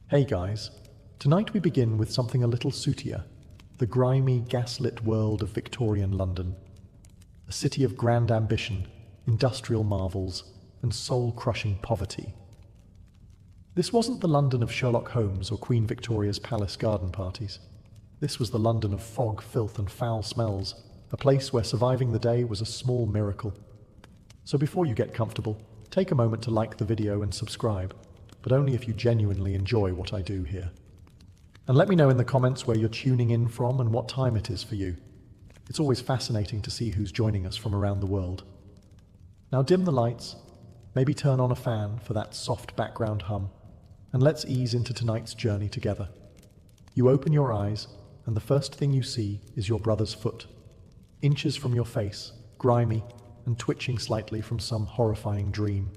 Hey guys, tonight we begin with something a little sootier, the grimy, gaslit world of Victorian London. A city of grand ambition, industrial marvels, and soul-crushing poverty. This wasn't the London of Sherlock Holmes or Queen Victoria's palace garden parties. This was the London of fog, filth, and foul smells, a place where surviving the day was a small miracle. So before you get comfortable, take a moment to like the video and subscribe, but only if you genuinely enjoy what I do here. And let me know in the comments where you're tuning in from and what time it is for you. It's always fascinating to see who's joining us from around the world. Now dim the lights, maybe turn on a fan for that soft background hum, and let's ease into tonight's journey together. You open your eyes, and the first thing you see is your brother's foot, inches from your face, grimy and twitching slightly from some horrifying dream.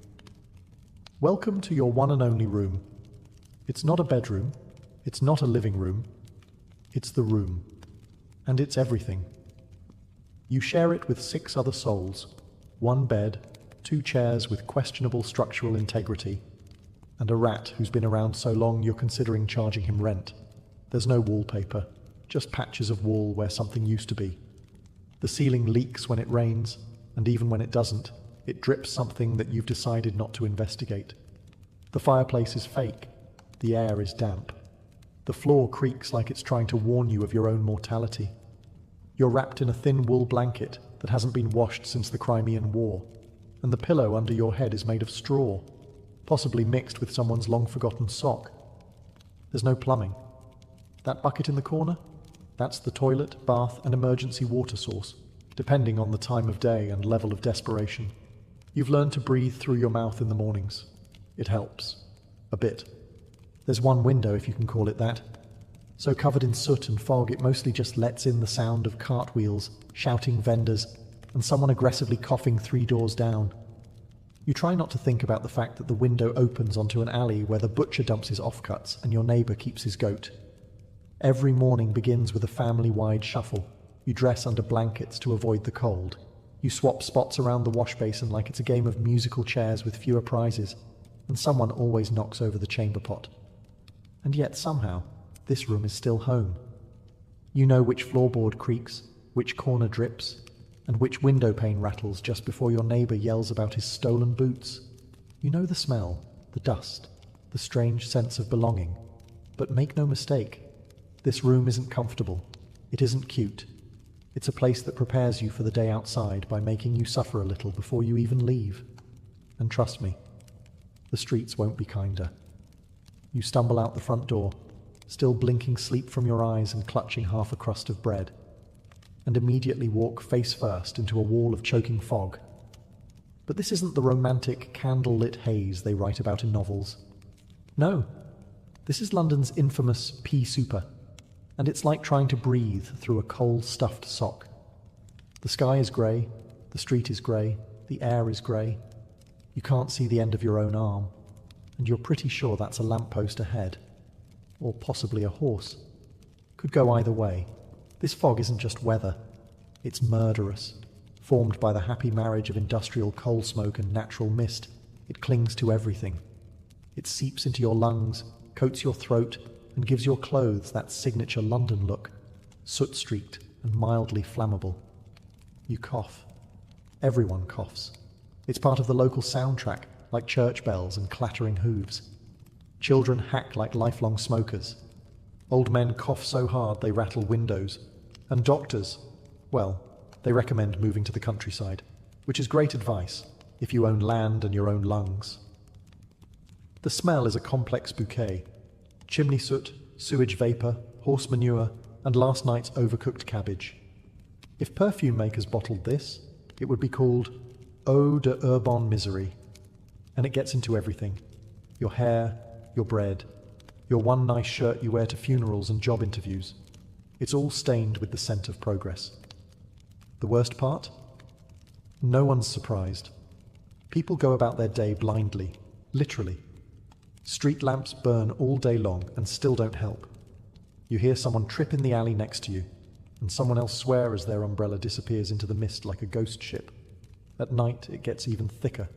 Welcome to your one and only room. It's not a bedroom, it's not a living room, it's the room. And it's everything. You share it with 6 other souls, 1 bed, 2 chairs with questionable structural integrity, and a rat who's been around so long you're considering charging him rent. There's no wallpaper, just patches of wall where something used to be. The ceiling leaks when it rains, and even when it doesn't, it drips something that you've decided not to investigate. The fireplace is fake. The air is damp. The floor creaks like it's trying to warn you of your own mortality. You're wrapped in a thin wool blanket that hasn't been washed since the Crimean War, and the pillow under your head is made of straw, possibly mixed with someone's long-forgotten sock. There's no plumbing. That bucket in the corner? That's the toilet, bath, and emergency water source, depending on the time of day and level of desperation. You've learned to breathe through your mouth in the mornings. It helps. A bit. There's one window, if you can call it that. So covered in soot and fog, it mostly just lets in the sound of cartwheels, shouting vendors, and someone aggressively coughing 3 doors down. You try not to think about the fact that the window opens onto an alley where the butcher dumps his offcuts and your neighbour keeps his goat. Every morning begins with a family-wide shuffle. You dress under blankets to avoid the cold. You swap spots around the wash basin like it's a game of musical chairs with fewer prizes, and someone always knocks over the chamber pot. And yet somehow, this room is still home. You know which floorboard creaks, which corner drips, and which window pane rattles just before your neighbour yells about his stolen boots. You know the smell, the dust, the strange sense of belonging. But make no mistake, this room isn't comfortable. It isn't cute. It's a place that prepares you for the day outside by making you suffer a little before you even leave. And trust me, the streets won't be kinder. You stumble out the front door, still blinking sleep from your eyes and clutching half a crust of bread, and immediately walk face first into a wall of choking fog. But this isn't the romantic, candle-lit haze they write about in novels. No, this is London's infamous pea super, and it's like trying to breathe through a cold, stuffed sock. The sky is grey, the street is grey, the air is grey. You can't see the end of your own arm, and you're pretty sure that's a lamppost ahead. Or possibly a horse. Could go either way. This fog isn't just weather. It's murderous. Formed by the happy marriage of industrial coal smoke and natural mist, it clings to everything. It seeps into your lungs, coats your throat, and gives your clothes that signature London look, soot-streaked and mildly flammable. You cough. Everyone coughs. It's part of the local soundtrack, like church bells and clattering hooves. Children hack like lifelong smokers. Old men cough so hard they rattle windows. And doctors, well, they recommend moving to the countryside, which is great advice if you own land and your own lungs. The smell is a complex bouquet. Chimney soot, sewage vapour, horse manure, and last night's overcooked cabbage. If perfume makers bottled this, it would be called Eau de Urban Misery. And it gets into everything. Your hair, your bread, your one nice shirt you wear to funerals and job interviews. It's all stained with the scent of progress. The worst part? No one's surprised. People go about their day blindly, literally. Street lamps burn all day long and still don't help. You hear someone trip in the alley next to you, and someone else swear as their umbrella disappears into the mist like a ghost ship. At night, it gets even thicker.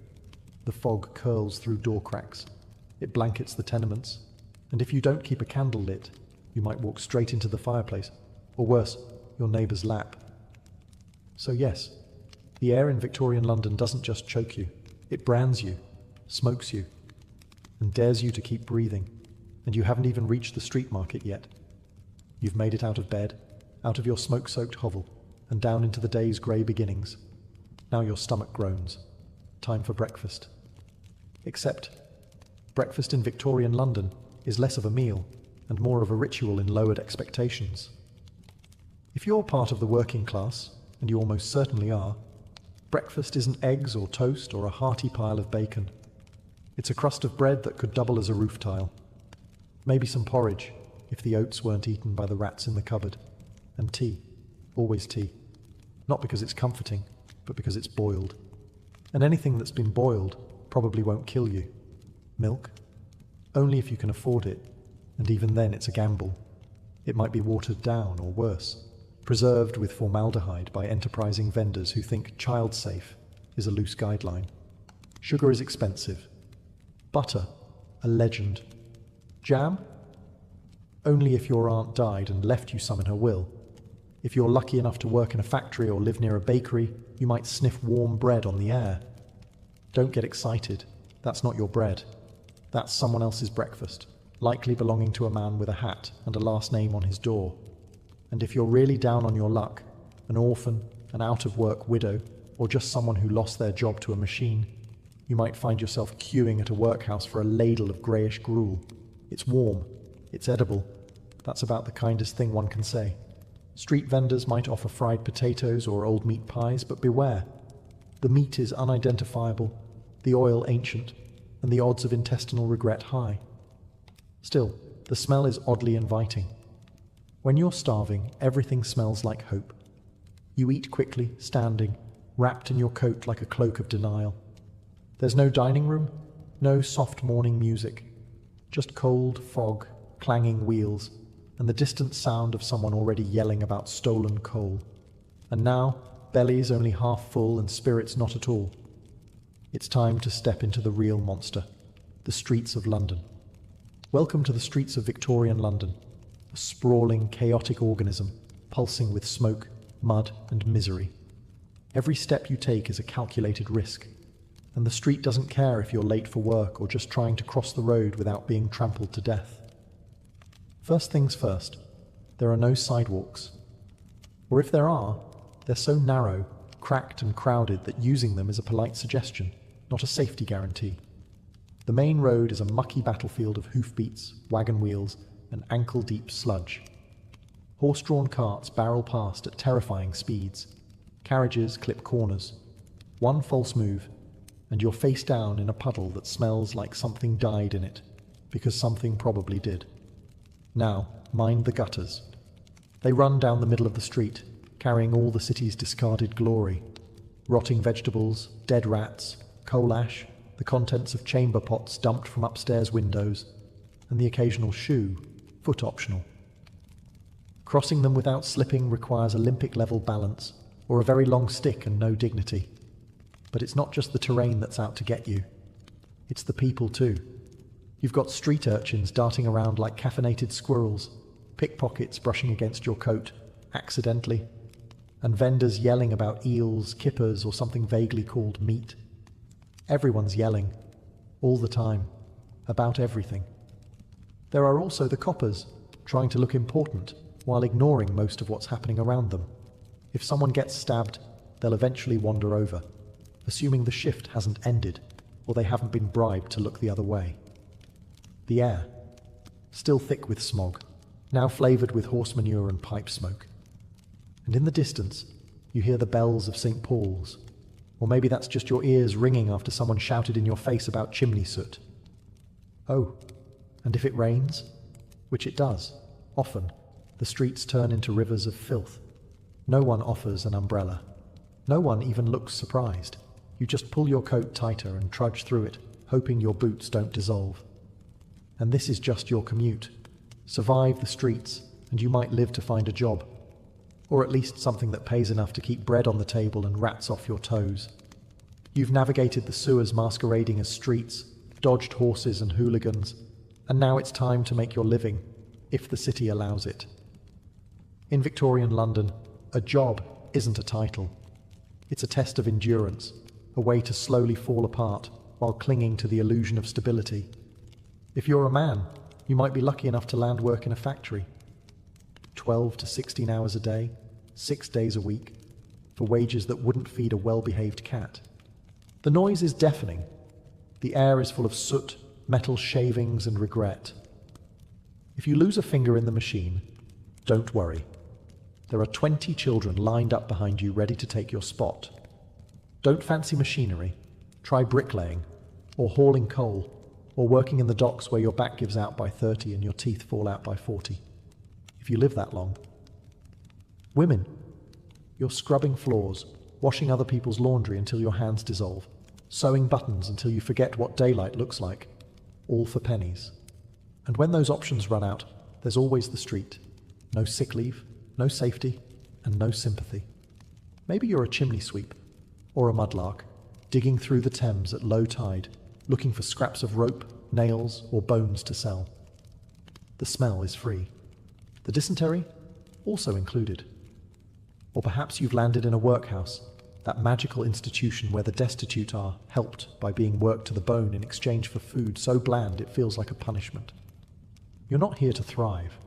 The fog curls through door cracks. It blankets the tenements, And if you don't keep a candle lit, you might walk straight into the fireplace, or worse, your neighbour's lap. So yes, the air in Victorian London doesn't just choke you, it brands you, smokes you, and dares you to keep breathing, and you haven't even reached the street market yet. You've made it out of bed, out of your smoke-soaked hovel, and down into the day's grey beginnings. Now your stomach groans. Time for breakfast. Except, breakfast in Victorian London is less of a meal and more of a ritual in lowered expectations. If you're part of the working class, and you almost certainly are, breakfast isn't eggs or toast or a hearty pile of bacon. It's a crust of bread that could double as a roof tile. Maybe some porridge, if the oats weren't eaten by the rats in the cupboard. And tea. Always tea. Not because it's comforting, but because it's boiled. And anything that's been boiled probably won't kill you. Milk? Only if you can afford it, and even then it's a gamble. It might be watered down or worse, preserved with formaldehyde by enterprising vendors who think child-safe is a loose guideline. Sugar is expensive. Butter, a legend. Jam? Only if your aunt died and left you some in her will. If you're lucky enough to work in a factory or live near a bakery, you might sniff warm bread on the air. Don't get excited. That's not your bread. That's someone else's breakfast, likely belonging to a man with a hat and a last name on his door. And if you're really down on your luck, an orphan, an out-of-work widow, or just someone who lost their job to a machine, you might find yourself queuing at a workhouse for a ladle of greyish gruel. It's warm. It's edible. That's about the kindest thing one can say. Street vendors might offer fried potatoes or old meat pies, but beware. The meat is unidentifiable, the oil ancient, and the odds of intestinal regret high. Still, the smell is oddly inviting. When you're starving, everything smells like hope. You eat quickly, standing, wrapped in your coat like a cloak of denial. There's no dining room, no soft morning music, just cold fog, clanging wheels, and the distant sound of someone already yelling about stolen coal. And now, bellies only half full and spirits not at all. It's time to step into the real monster, the streets of London. Welcome to the streets of Victorian London, a sprawling, chaotic organism, pulsing with smoke, mud, and misery. Every step you take is a calculated risk, and the street doesn't care if you're late for work or just trying to cross the road without being trampled to death. First things first, there are no sidewalks. Or if there are, they're so narrow, cracked and crowded that using them is a polite suggestion, not a safety guarantee. The main road is a mucky battlefield of hoofbeats, wagon wheels, and ankle-deep sludge. Horse-drawn carts barrel past at terrifying speeds. Carriages clip corners. One false move, and you're face down in a puddle that smells like something died in it, because something probably did. Now, mind the gutters. They run down the middle of the street, carrying all the city's discarded glory. Rotting vegetables, dead rats, coal ash, the contents of chamber pots dumped from upstairs windows, and the occasional shoe, foot optional. Crossing them without slipping requires Olympic-level balance, or a very long stick and no dignity. But it's not just the terrain that's out to get you. It's the people too. You've got street urchins darting around like caffeinated squirrels, pickpockets brushing against your coat, accidentally, and vendors yelling about eels, kippers, or something vaguely called meat. Everyone's yelling, all the time, about everything. There are also the coppers, trying to look important, while ignoring most of what's happening around them. If someone gets stabbed, they'll eventually wander over, assuming the shift hasn't ended, or they haven't been bribed to look the other way. The air, still thick with smog, now flavoured with horse manure and pipe smoke. And in the distance, you hear the bells of St. Paul's. Or maybe that's just your ears ringing after someone shouted in your face about chimney soot. Oh, and if it rains, which it does, often, the streets turn into rivers of filth. No one offers an umbrella. No one even looks surprised. You just pull your coat tighter and trudge through it, hoping your boots don't dissolve. And this is just your commute. Survive the streets, and you might live to find a job. Or at least something that pays enough to keep bread on the table and rats off your toes. You've navigated the sewers masquerading as streets, dodged horses and hooligans, And now it's time to make your living, if the city allows it. In Victorian London, a job isn't a title. It's a test of endurance, a way to slowly fall apart while clinging to the illusion of stability. If you're a man, you might be lucky enough to land work in a factory. 12 to 16 hours a day, 6 days a week, for wages that wouldn't feed a well-behaved cat. The noise is deafening. The air is full of soot, metal shavings, and regret. If you lose a finger in the machine, don't worry. There are 20 children lined up behind you ready to take your spot. Don't fancy machinery. Try bricklaying, or hauling coal, or working in the docks where your back gives out by 30 and your teeth fall out by 40. If you live that long. Women, you're scrubbing floors, washing other people's laundry until your hands dissolve, sewing buttons until you forget what daylight looks like, all for pennies. And when those options run out, there's always the street. No sick leave, no safety, and no sympathy. Maybe you're a chimney sweep, or a mudlark, digging through the Thames at low tide, looking for scraps of rope, nails, or bones to sell. The smell is free. The dysentery, also included. Or perhaps you've landed in a workhouse, that magical institution where the destitute are helped by being worked to the bone in exchange for food so bland it feels like a punishment. You're not here to thrive.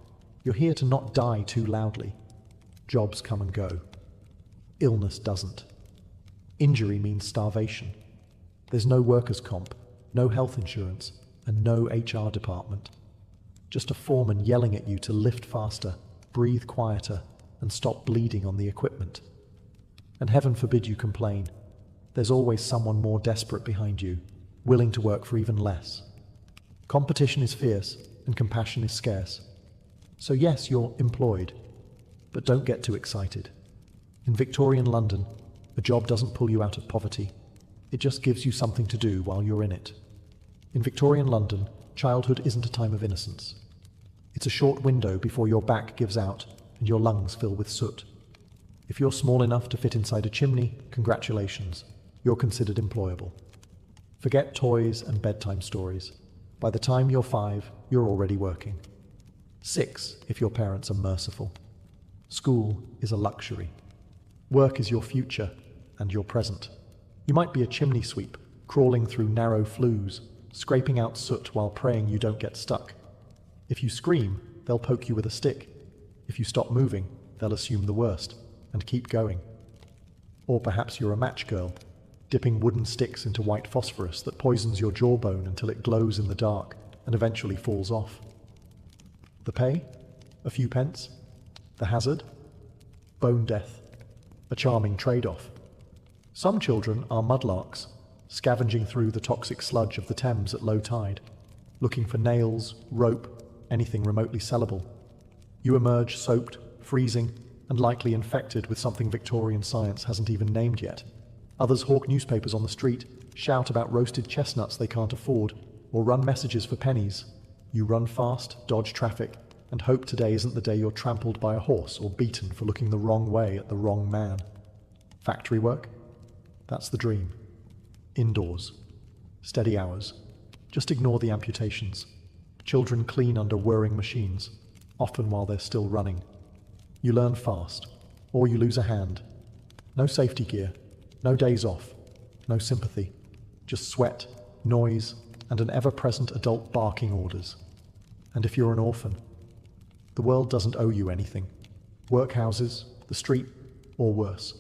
You're here to not die too loudly. Jobs come and go. Illness doesn't. Injury means starvation. There's no workers' comp, no health insurance, and no HR department. Just a foreman yelling at you to lift faster, breathe quieter, and stop bleeding on the equipment. And heaven forbid you complain. There's always someone more desperate behind you, willing to work for even less. Competition is fierce, and compassion is scarce. So yes, you're employed, but don't get too excited. In Victorian London, a job doesn't pull you out of poverty. It just gives you something to do while you're in it. In Victorian London, childhood isn't a time of innocence. It's a short window before your back gives out and your lungs fill with soot. If you're small enough to fit inside a chimney, congratulations, you're considered employable. Forget toys and bedtime stories. By the time you're 5, you're already working. 6, if your parents are merciful. School is a luxury. Work is your future and your present. You might be a chimney sweep, crawling through narrow flues, scraping out soot while praying you don't get stuck. If you scream, they'll poke you with a stick. If you stop moving, they'll assume the worst and keep going. Or perhaps you're a match girl, dipping wooden sticks into white phosphorus that poisons your jawbone until it glows in the dark and eventually falls off. The pay? A few pence? The hazard? Bone death. A charming trade-off. Some children are mudlarks, scavenging through the toxic sludge of the Thames at low tide, looking for nails, rope, anything remotely sellable. You emerge soaked, freezing, and likely infected with something Victorian science hasn't even named yet. Others hawk newspapers on the street, shout about roasted chestnuts they can't afford, or run messages for pennies. You run fast, dodge traffic, and hope today isn't the day you're trampled by a horse or beaten for looking the wrong way at the wrong man. Factory work? That's the dream. Indoors. Steady hours. Just ignore the amputations. Children clean under whirring machines, often while they're still running. You learn fast, or you lose a hand. No safety gear, no days off, no sympathy. Just sweat, noise, and an ever-present adult barking orders. And if you're an orphan, the world doesn't owe you anything. Workhouses, the street, or worse.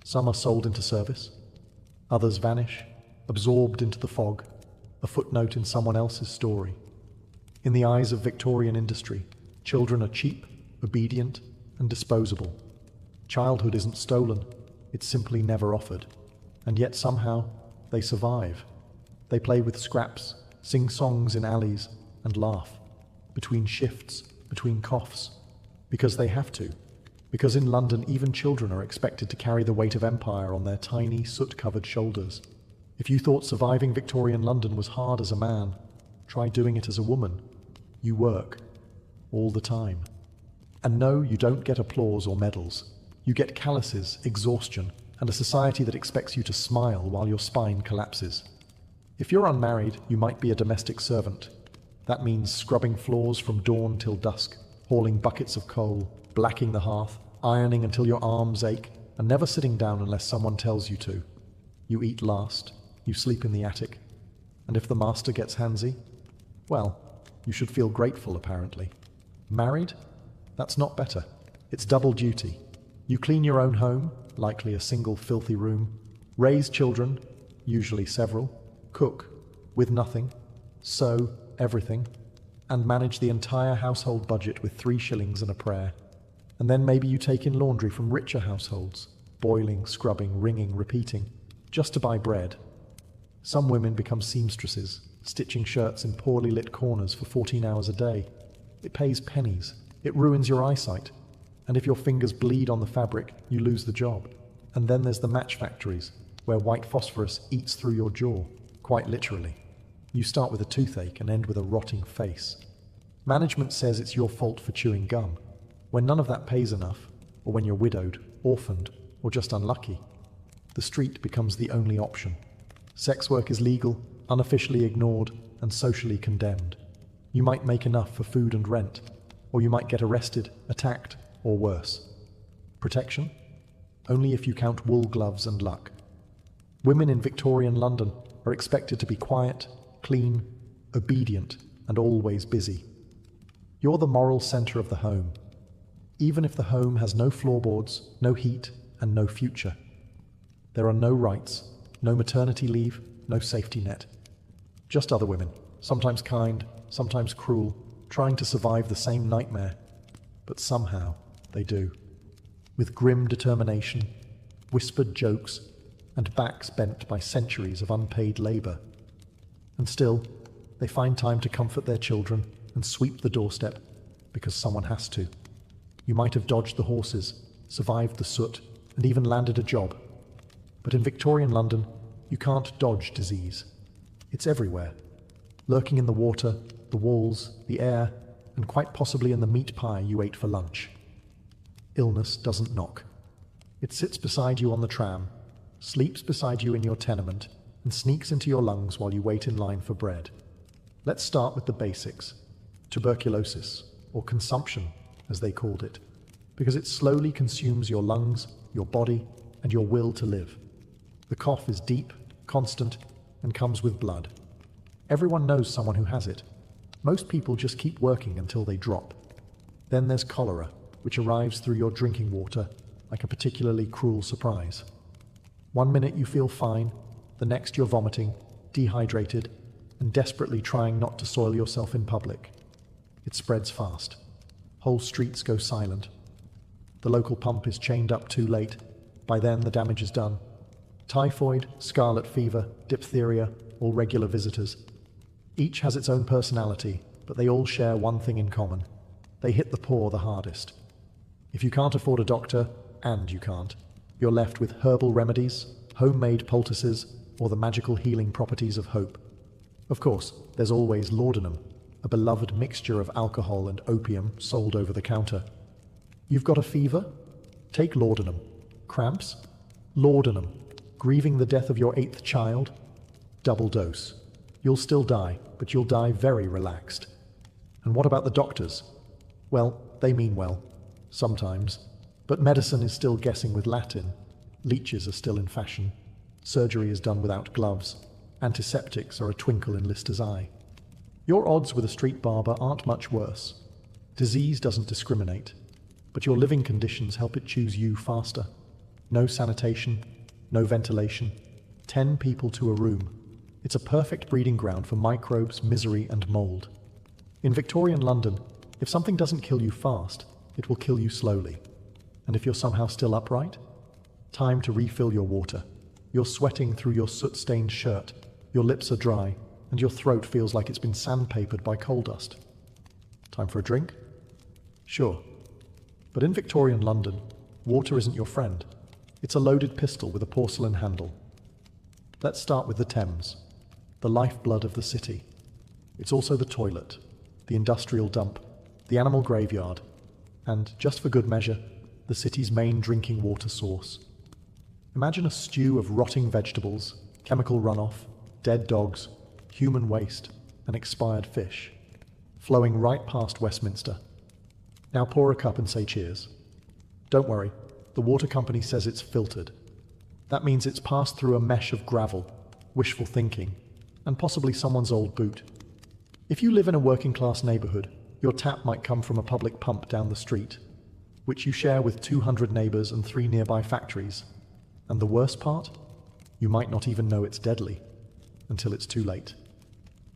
Some are sold into service. Others vanish, absorbed into the fog, a footnote in someone else's story. In the eyes of Victorian industry, children are cheap, obedient, and disposable. Childhood isn't stolen, it's simply never offered. And yet somehow, they survive. They play with scraps, sing songs in alleys, and laugh. Between shifts, between coughs. Because they have to. Because in London, even children are expected to carry the weight of empire on their tiny, soot-covered shoulders. If you thought surviving Victorian London was hard as a man, try doing it as a woman. You work. All the time. And no, you don't get applause or medals. You get calluses, exhaustion, and a society that expects you to smile while your spine collapses. If you're unmarried, you might be a domestic servant. That means scrubbing floors from dawn till dusk, hauling buckets of coal, blacking the hearth, ironing until your arms ache, and never sitting down unless someone tells you to. You eat last, you sleep in the attic, and if the master gets handsy, well, you should feel grateful apparently. Married? That's not better. It's double duty. You clean your own home, likely a single filthy room, raise children, usually several, cook, with nothing, sew, everything, and manage the entire household budget with 3 shillings and a prayer. And then maybe you take in laundry from richer households, boiling, scrubbing, wringing, repeating, just to buy bread. Some women become seamstresses, stitching shirts in poorly lit corners for 14 hours a day. It pays pennies. It ruins your eyesight. And if your fingers bleed on the fabric, you lose the job. And then there's the match factories, where white phosphorus eats through your jaw, quite literally. You start with a toothache and end with a rotting face. Management says it's your fault for chewing gum, when none of that pays enough, or when you're widowed, orphaned, or just unlucky. The street becomes the only option. Sex work is legal, unofficially ignored, and socially condemned. You might make enough for food and rent, or you might get arrested, attacked, or worse. Protection? Only if you count wool gloves and luck. Women in Victorian London are expected to be quiet, clean, obedient, and always busy. You're the moral center of the home, even if the home has no floorboards, no heat, and no future. There are no rights, no maternity leave, no safety net. Just other women, sometimes kind, sometimes cruel, trying to survive the same nightmare. But somehow they do. With grim determination, whispered jokes, and backs bent by centuries of unpaid labor. And still, they find time to comfort their children and sweep the doorstep because someone has to. You might have dodged the horses, survived the soot, and even landed a job. But in Victorian London, you can't dodge disease. It's everywhere, lurking in the water, the walls, the air, and quite possibly in the meat pie you ate for lunch. Illness doesn't knock. It sits beside you on the tram, sleeps beside you in your tenement, and sneaks into your lungs while you wait in line for bread. Let's start with the basics. Tuberculosis, or consumption, as they called it, because it slowly consumes your lungs, your body, and your will to live. The cough is deep, constant, and comes with blood. Everyone knows someone who has it. Most people just keep working until they drop. Then there's cholera, which arrives through your drinking water like a particularly cruel surprise. One minute you feel fine, the next you're vomiting, dehydrated, and desperately trying not to soil yourself in public. It spreads fast. Whole streets go silent. The local pump is chained up too late. By then the damage is done. Typhoid, scarlet fever, diphtheria, all regular visitors. Each has its own personality, but they all share one thing in common. They hit the poor the hardest. If you can't afford a doctor, and you can't, you're left with herbal remedies, homemade poultices, or the magical healing properties of hope. Of course, there's always laudanum, a beloved mixture of alcohol and opium sold over the counter. You've got a fever? Take laudanum. Cramps? Laudanum. Grieving the death of your 8th child? Double dose. You'll still die, but you'll die very relaxed. And what about the doctors? Well, they mean well. Sometimes. But medicine is still guessing with Latin. Leeches are still in fashion. Surgery is done without gloves. Antiseptics are a twinkle in Lister's eye. Your odds with a street barber aren't much worse. Disease doesn't discriminate, but your living conditions help it choose you faster. No sanitation, no ventilation, 10 people to a room. It's a perfect breeding ground for microbes, misery, and mold. In Victorian London, if something doesn't kill you fast, it will kill you slowly. And if you're somehow still upright, time to refill your water. You're sweating through your soot-stained shirt, your lips are dry, and your throat feels like it's been sandpapered by coal dust. Time for a drink? Sure. But in Victorian London, water isn't your friend. It's a loaded pistol with a porcelain handle. Let's start with the Thames, the lifeblood of the city. It's also the toilet, the industrial dump, the animal graveyard, and, just for good measure, the city's main drinking water source. Imagine a stew of rotting vegetables, chemical runoff, dead dogs, human waste, and expired fish. flowing right past Westminster. Now pour a cup and say cheers. Don't worry, the water company says it's filtered. That means it's passed through a mesh of gravel, wishful thinking, and possibly someone's old boot. If you live in a working-class neighborhood, your tap might come from a public pump down the street, which you share with 200 neighbors and 3 nearby factories. And the worst part? You might not even know it's deadly until it's too late.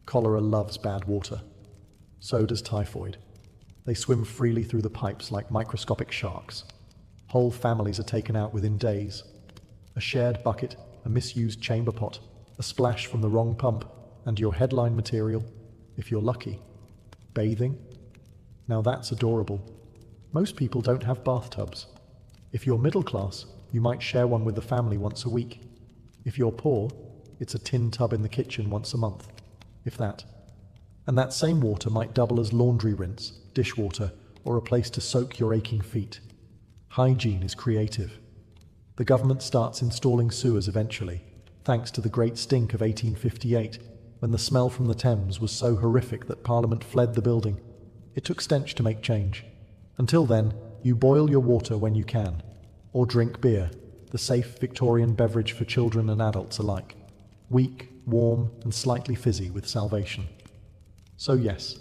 Cholera loves bad water. So does typhoid. They swim freely through the pipes like microscopic sharks. Whole families are taken out within days. A shared bucket, a misused chamber pot, a splash from the wrong pump, and your headline material, if you're lucky. Bathing? Now that's adorable. Most people don't have bathtubs. If you're middle class, you might share one with the family once a week. If you're poor, it's a tin tub in the kitchen once a month, if that. And that same water might double as laundry rinse, dishwater, or a place to soak your aching feet. Hygiene is creative. The government starts installing sewers eventually, thanks to the Great Stink of 1858, when the smell from the Thames was so horrific that Parliament fled the building. It took stench to make change. Until then, you boil your water when you can, or drink beer, the safe Victorian beverage for children and adults alike. Weak, warm, and slightly fizzy with salvation. So yes,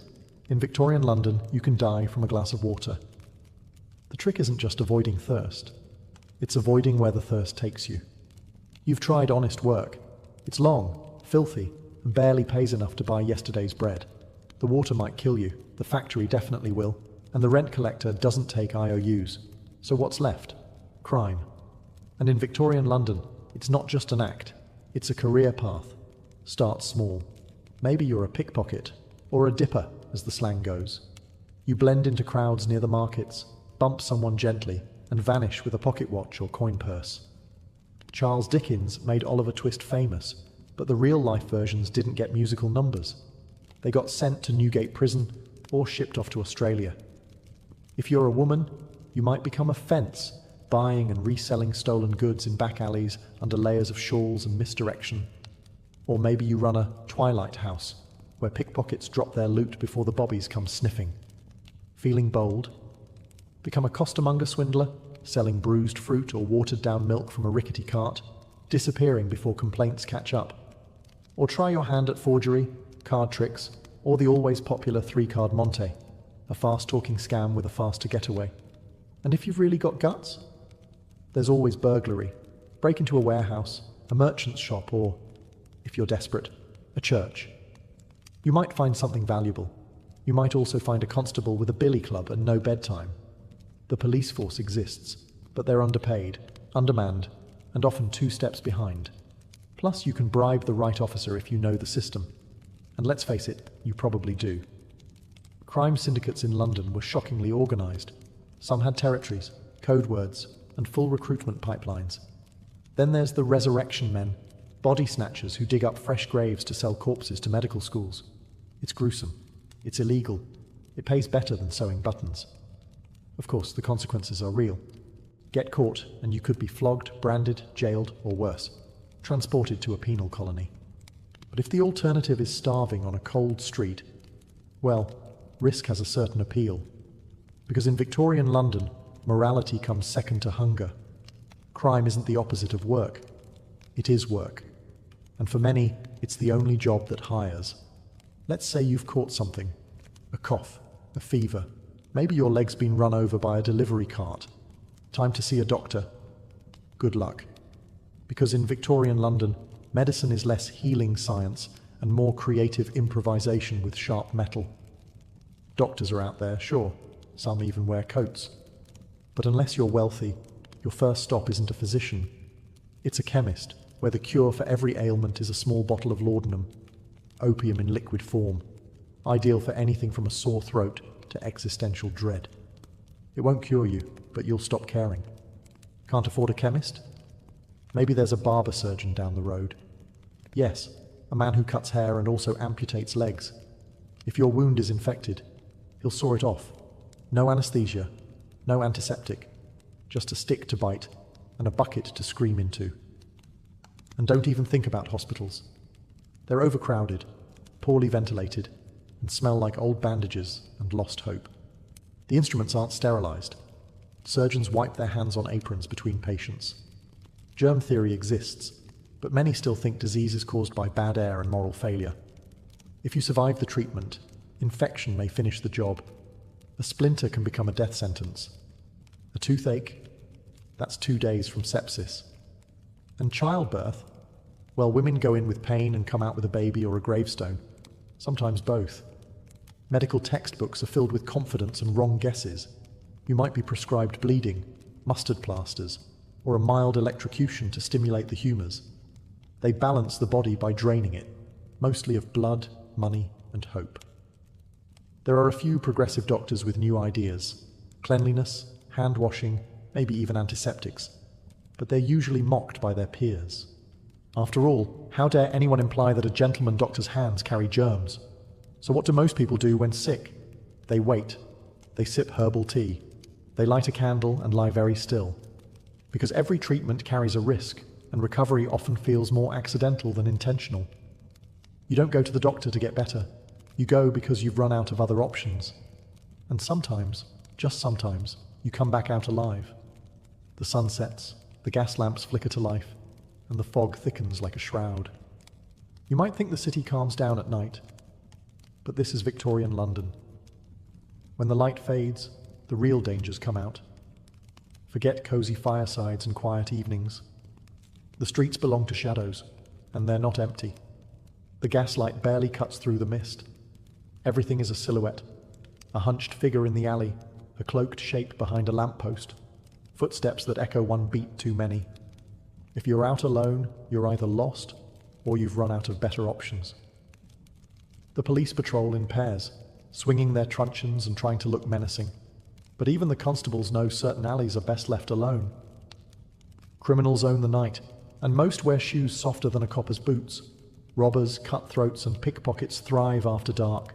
in Victorian London, you can die from a glass of water. The trick isn't just avoiding thirst. It's avoiding where the thirst takes you. You've tried honest work. It's long, filthy, and barely pays enough to buy yesterday's bread. The water might kill you, the factory definitely will, and the rent collector doesn't take IOUs. So what's left? Crime. And in Victorian London, it's not just an act, it's a career path. Start small. Maybe you're a pickpocket, or a dipper, as the slang goes. You blend into crowds near the markets, bump someone gently, and vanish with a pocket watch or coin purse. Charles Dickens made Oliver Twist famous, but the real-life versions didn't get musical numbers. They got sent to Newgate Prison or shipped off to Australia. If you're a woman, you might become a fence, buying and reselling stolen goods in back alleys under layers of shawls and misdirection. Or maybe you run a twilight house, where pickpockets drop their loot before the bobbies come sniffing. Feeling bold? Become a costermonger swindler, selling bruised fruit or watered-down milk from a rickety cart, disappearing before complaints catch up. Or try your hand at forgery, card tricks, or the always popular 3-card Monte, a fast-talking scam with a faster getaway. And if you've really got guts? There's always burglary. Break into a warehouse, a merchant's shop, or, if you're desperate, a church. You might find something valuable. You might also find a constable with a billy club and no bedtime. The police force exists, but they're underpaid, undermanned, and often 2 steps behind. Plus, you can bribe the right officer if you know the system. And let's face it, you probably do. Crime syndicates in London were shockingly organised. Some had territories, code words, and full recruitment pipelines. Then there's the resurrection men, body snatchers who dig up fresh graves to sell corpses to medical schools. It's gruesome. It's illegal. It pays better than sewing buttons. Of course, the consequences are real. Get caught, and you could be flogged, branded, jailed, or worse, transported to a penal colony. But if the alternative is starving on a cold street, well, risk has a certain appeal. Because in Victorian London, morality comes second to hunger. Crime isn't the opposite of work. It is work. And for many, it's the only job that hires. Let's say you've caught something. A cough, a fever. Maybe your leg's been run over by a delivery cart. Time to see a doctor. Good luck. Because in Victorian London, medicine is less healing science and more creative improvisation with sharp metal. Doctors are out there, sure. Some even wear coats. But unless you're wealthy, your first stop isn't a physician. It's a chemist, where the cure for every ailment is a small bottle of laudanum, opium in liquid form, ideal for anything from a sore throat to existential dread. It won't cure you, but you'll stop caring. Can't afford a chemist? Maybe there's a barber surgeon down the road. Yes, a man who cuts hair and also amputates legs. If your wound is infected, he'll saw it off. No anesthesia, no antiseptic, just a stick to bite and a bucket to scream into. And don't even think about hospitals. They're overcrowded, poorly ventilated, and smell like old bandages and lost hope. The instruments aren't sterilized. Surgeons wipe their hands on aprons between patients. Germ theory exists, but many still think disease is caused by bad air and moral failure. If you survive the treatment, infection may finish the job. A splinter can become a death sentence. A toothache? That's 2 days from sepsis. And childbirth? Well, women go in with pain and come out with a baby or a gravestone. Sometimes both. Medical textbooks are filled with confidence and wrong guesses. You might be prescribed bleeding, mustard plasters, or a mild electrocution to stimulate the humours. They balance the body by draining it, mostly of blood, money, and hope. There are a few progressive doctors with new ideas: cleanliness, hand washing, maybe even antiseptics. But they're usually mocked by their peers. After all, how dare anyone imply that a gentleman doctor's hands carry germs? So what do most people do when sick? They wait. They sip herbal tea. They light a candle and lie very still. Because every treatment carries a risk, and recovery often feels more accidental than intentional. You don't go to the doctor to get better. You go because you've run out of other options. And sometimes, just sometimes, you come back out alive. The sun sets, the gas lamps flicker to life, and the fog thickens like a shroud. You might think the city calms down at night, but this is Victorian London. When the light fades, the real dangers come out. Forget cosy firesides and quiet evenings. The streets belong to shadows, and they're not empty. The gaslight barely cuts through the mist. Everything is a silhouette, a hunched figure in the alley, a cloaked shape behind a lamppost, footsteps that echo one beat too many. If you're out alone, you're either lost or you've run out of better options. The police patrol in pairs, swinging their truncheons and trying to look menacing. But even the constables know certain alleys are best left alone. Criminals own the night, and most wear shoes softer than a copper's boots. Robbers, cutthroats, and pickpockets thrive after dark.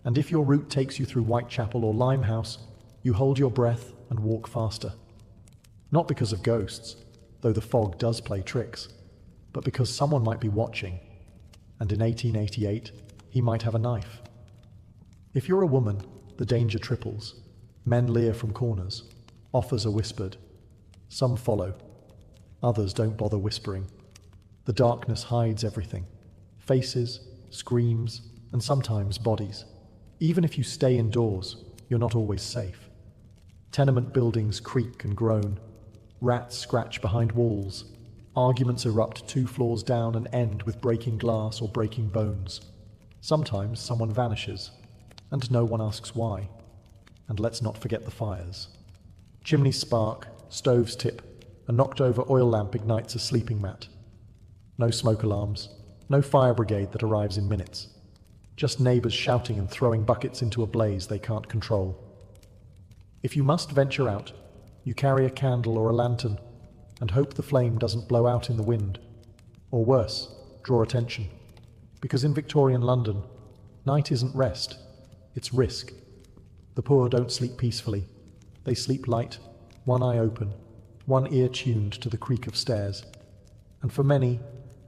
And if your route takes you through Whitechapel or Limehouse, you hold your breath and walk faster. Not because of ghosts, though the fog does play tricks, but because someone might be watching, and in 1888, he might have a knife. If you're a woman, the danger triples. Men leer from corners. Offers are whispered. Some follow. Others don't bother whispering. The darkness hides everything. Faces, screams, and sometimes bodies. Even if you stay indoors, you're not always safe. Tenement buildings creak and groan. Rats scratch behind walls. Arguments erupt 2 floors down and end with breaking glass or breaking bones. Sometimes someone vanishes, and no one asks why. And let's not forget the fires. Chimneys spark, stoves tip, a knocked-over oil lamp ignites a sleeping mat. No smoke alarms, no fire brigade that arrives in minutes. Just neighbours shouting and throwing buckets into a blaze they can't control. If you must venture out, you carry a candle or a lantern and hope the flame doesn't blow out in the wind. Or worse, draw attention. Because in Victorian London, night isn't rest, it's risk. The poor don't sleep peacefully. They sleep light, one eye open, one ear tuned to the creak of stairs. And for many,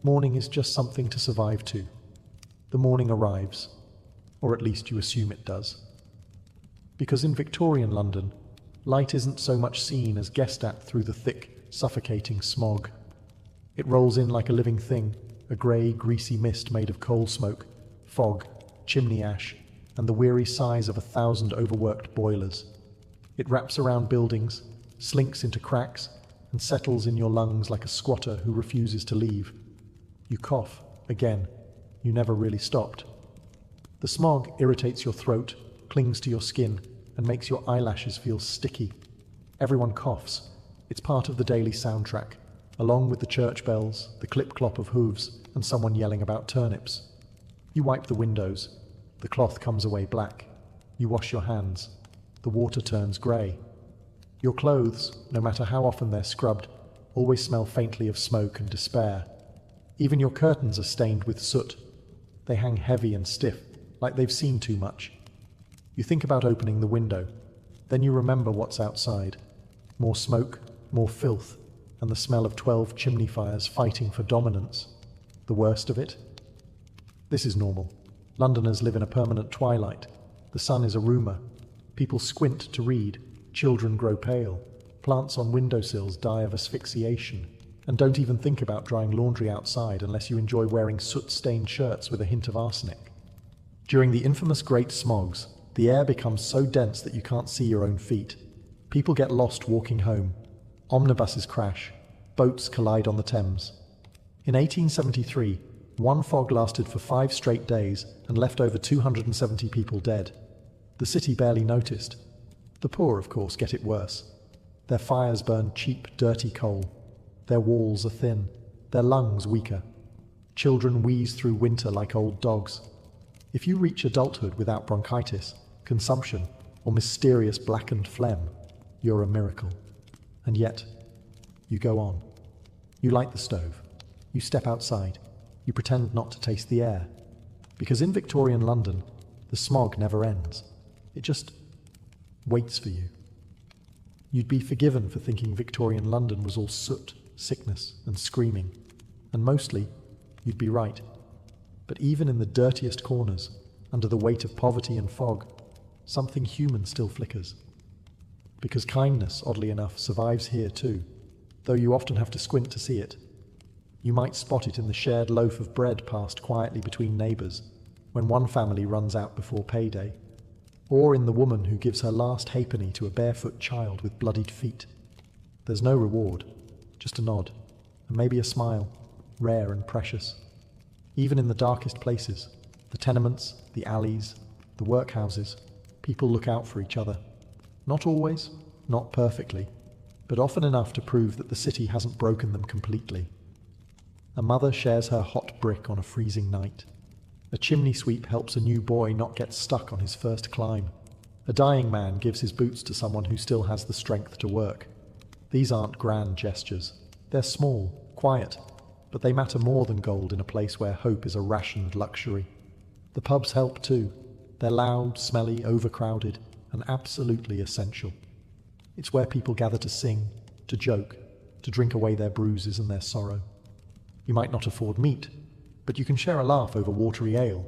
morning is just something to survive to. The morning arrives, or at least you assume it does. Because in Victorian London, light isn't so much seen as guessed at through the thick, suffocating smog. It rolls in like a living thing, a grey, greasy mist made of coal smoke, fog, chimney ash, and the weary sighs of 1,000 overworked boilers. It wraps around buildings, slinks into cracks, and settles in your lungs like a squatter who refuses to leave. You cough, again. You never really stopped. The smog irritates your throat, clings to your skin, and makes your eyelashes feel sticky. Everyone coughs. It's part of the daily soundtrack, along with the church bells, the clip-clop of hooves, and someone yelling about turnips. You wipe the windows. The cloth comes away black. You wash your hands. The water turns grey. Your clothes, no matter how often they're scrubbed, always smell faintly of smoke and despair. Even your curtains are stained with soot. They hang heavy and stiff, like they've seen too much. You think about opening the window. Then you remember what's outside. More smoke, more filth, and the smell of 12 chimney fires fighting for dominance. The worst of it? This is normal. Londoners live in a permanent twilight. The sun is a rumour. People squint to read. Children grow pale. Plants on windowsills die of asphyxiation. And don't even think about drying laundry outside unless you enjoy wearing soot-stained shirts with a hint of arsenic. During the infamous Great Smogs, the air becomes so dense that you can't see your own feet. People get lost walking home. Omnibuses crash. Boats collide on the Thames. In 1873, one fog lasted for 5 straight days and left over 270 people dead. The city barely noticed. The poor, of course, get it worse. Their fires burn cheap, dirty coal. Their walls are thin. Their lungs weaker. Children wheeze through winter like old dogs. If you reach adulthood without bronchitis, consumption, or mysterious blackened phlegm, you're a miracle. And yet, you go on. You light the stove. You step outside. You pretend not to taste the air. Because in Victorian London, the smog never ends. It just waits for you. You'd be forgiven for thinking Victorian London was all soot, sickness, and screaming. And mostly, you'd be right. But even in the dirtiest corners, under the weight of poverty and fog, something human still flickers. Because kindness, oddly enough, survives here too, though you often have to squint to see it. You might spot it in the shared loaf of bread passed quietly between neighbours, when one family runs out before payday, or in the woman who gives her last halfpenny to a barefoot child with bloodied feet. There's no reward, just a nod, and maybe a smile, rare and precious. Even in the darkest places, the tenements, the alleys, the workhouses, people look out for each other. Not always, not perfectly, but often enough to prove that the city hasn't broken them completely. A mother shares her hot brick on a freezing night. A chimney sweep helps a new boy not get stuck on his first climb. A dying man gives his boots to someone who still has the strength to work. These aren't grand gestures. They're small, quiet, but they matter more than gold in a place where hope is a rationed luxury. The pubs help too. They're loud, smelly, overcrowded, and absolutely essential. It's where people gather to sing, to joke, to drink away their bruises and their sorrow. You might not afford meat, but you can share a laugh over watery ale.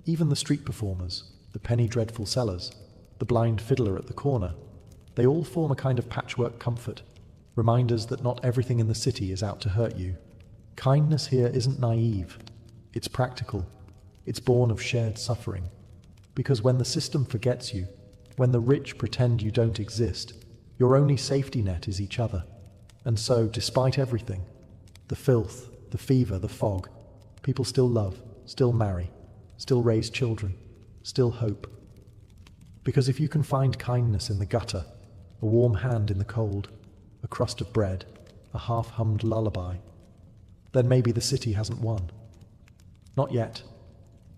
Even the street performers, the penny dreadful sellers, the blind fiddler at the corner, they all form a kind of patchwork comfort, reminders that not everything in the city is out to hurt you. Kindness here isn't naive. It's practical. It's born of shared suffering. Because when the system forgets you, when the rich pretend you don't exist, your only safety net is each other. And so, despite everything, the filth, the fever, the fog, people still love, still marry, still raise children, still hope. Because if you can find kindness in the gutter, a warm hand in the cold, a crust of bread, a half-hummed lullaby, then maybe the city hasn't won. Not yet.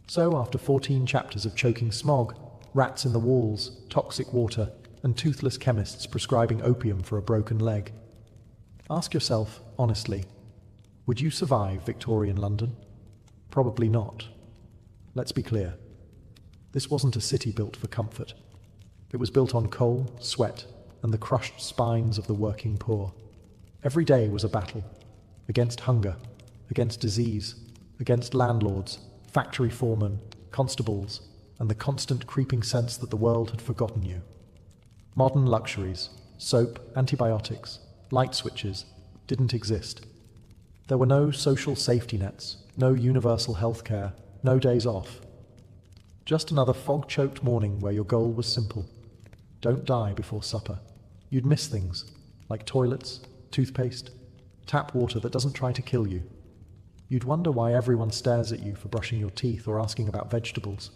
So after 14 chapters of choking smog, rats in the walls, toxic water, and toothless chemists prescribing opium for a broken leg, ask yourself, honestly, would you survive Victorian London? Probably not. Let's be clear. This wasn't a city built for comfort. It was built on coal, sweat, and the crushed spines of the working poor. Every day was a battle. Against hunger, against disease, against landlords, factory foremen, constables, and the constant creeping sense that the world had forgotten you. Modern luxuries, soap, antibiotics, light switches, didn't exist. There were no social safety nets, no universal health care, no days off. Just another fog-choked morning where your goal was simple. Don't die before supper. You'd miss things, like toilets, toothpaste, tap water that doesn't try to kill you. You'd wonder why everyone stares at you for brushing your teeth or asking about vegetables.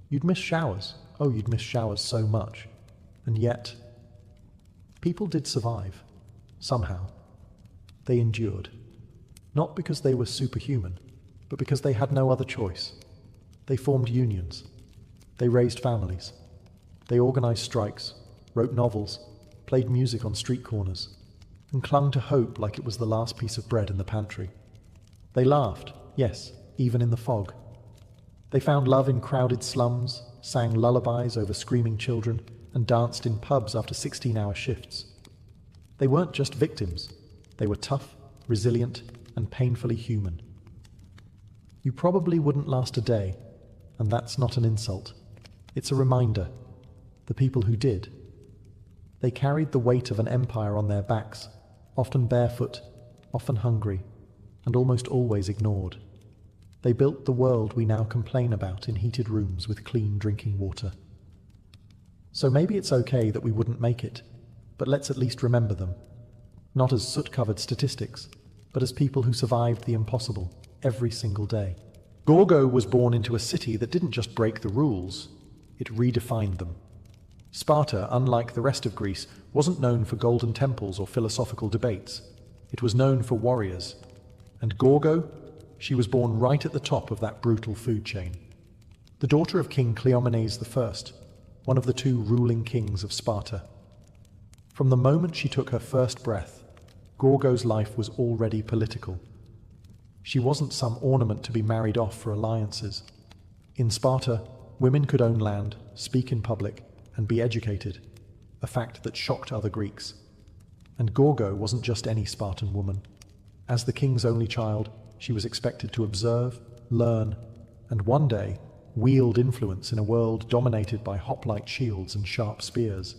You'd miss showers. Oh, you'd miss showers so much. And yet, people did survive. Somehow. They endured. Not because they were superhuman, but because they had no other choice. They formed unions. They raised families. They organized strikes, wrote novels, played music on street corners, and clung to hope like it was the last piece of bread in the pantry. They laughed, yes, even in the fog. They found love in crowded slums, sang lullabies over screaming children, and danced in pubs after 16-hour shifts. They weren't just victims. They were tough, resilient, and painfully human. You probably wouldn't last a day, and that's not an insult. It's a reminder. The people who did. They carried the weight of an empire on their backs, often barefoot, often hungry, and almost always ignored. They built the world we now complain about in heated rooms with clean drinking water. So maybe it's okay that we wouldn't make it, but let's at least remember them. Not as soot-covered statistics, but as people who survived the impossible every single day. Gorgo was born into a city that didn't just break the rules, it redefined them. Sparta, unlike the rest of Greece, wasn't known for golden temples or philosophical debates. It was known for warriors. And Gorgo? She was born right at the top of that brutal food chain. The daughter of King Cleomenes I, one of the two ruling kings of Sparta. From the moment she took her first breath, Gorgo's life was already political. She wasn't some ornament to be married off for alliances. In Sparta, women could own land, speak in public, and be educated, a fact that shocked other Greeks. And Gorgo wasn't just any Spartan woman. As the king's only child, she was expected to observe, learn, and one day wield influence in a world dominated by hoplite shields and sharp spears.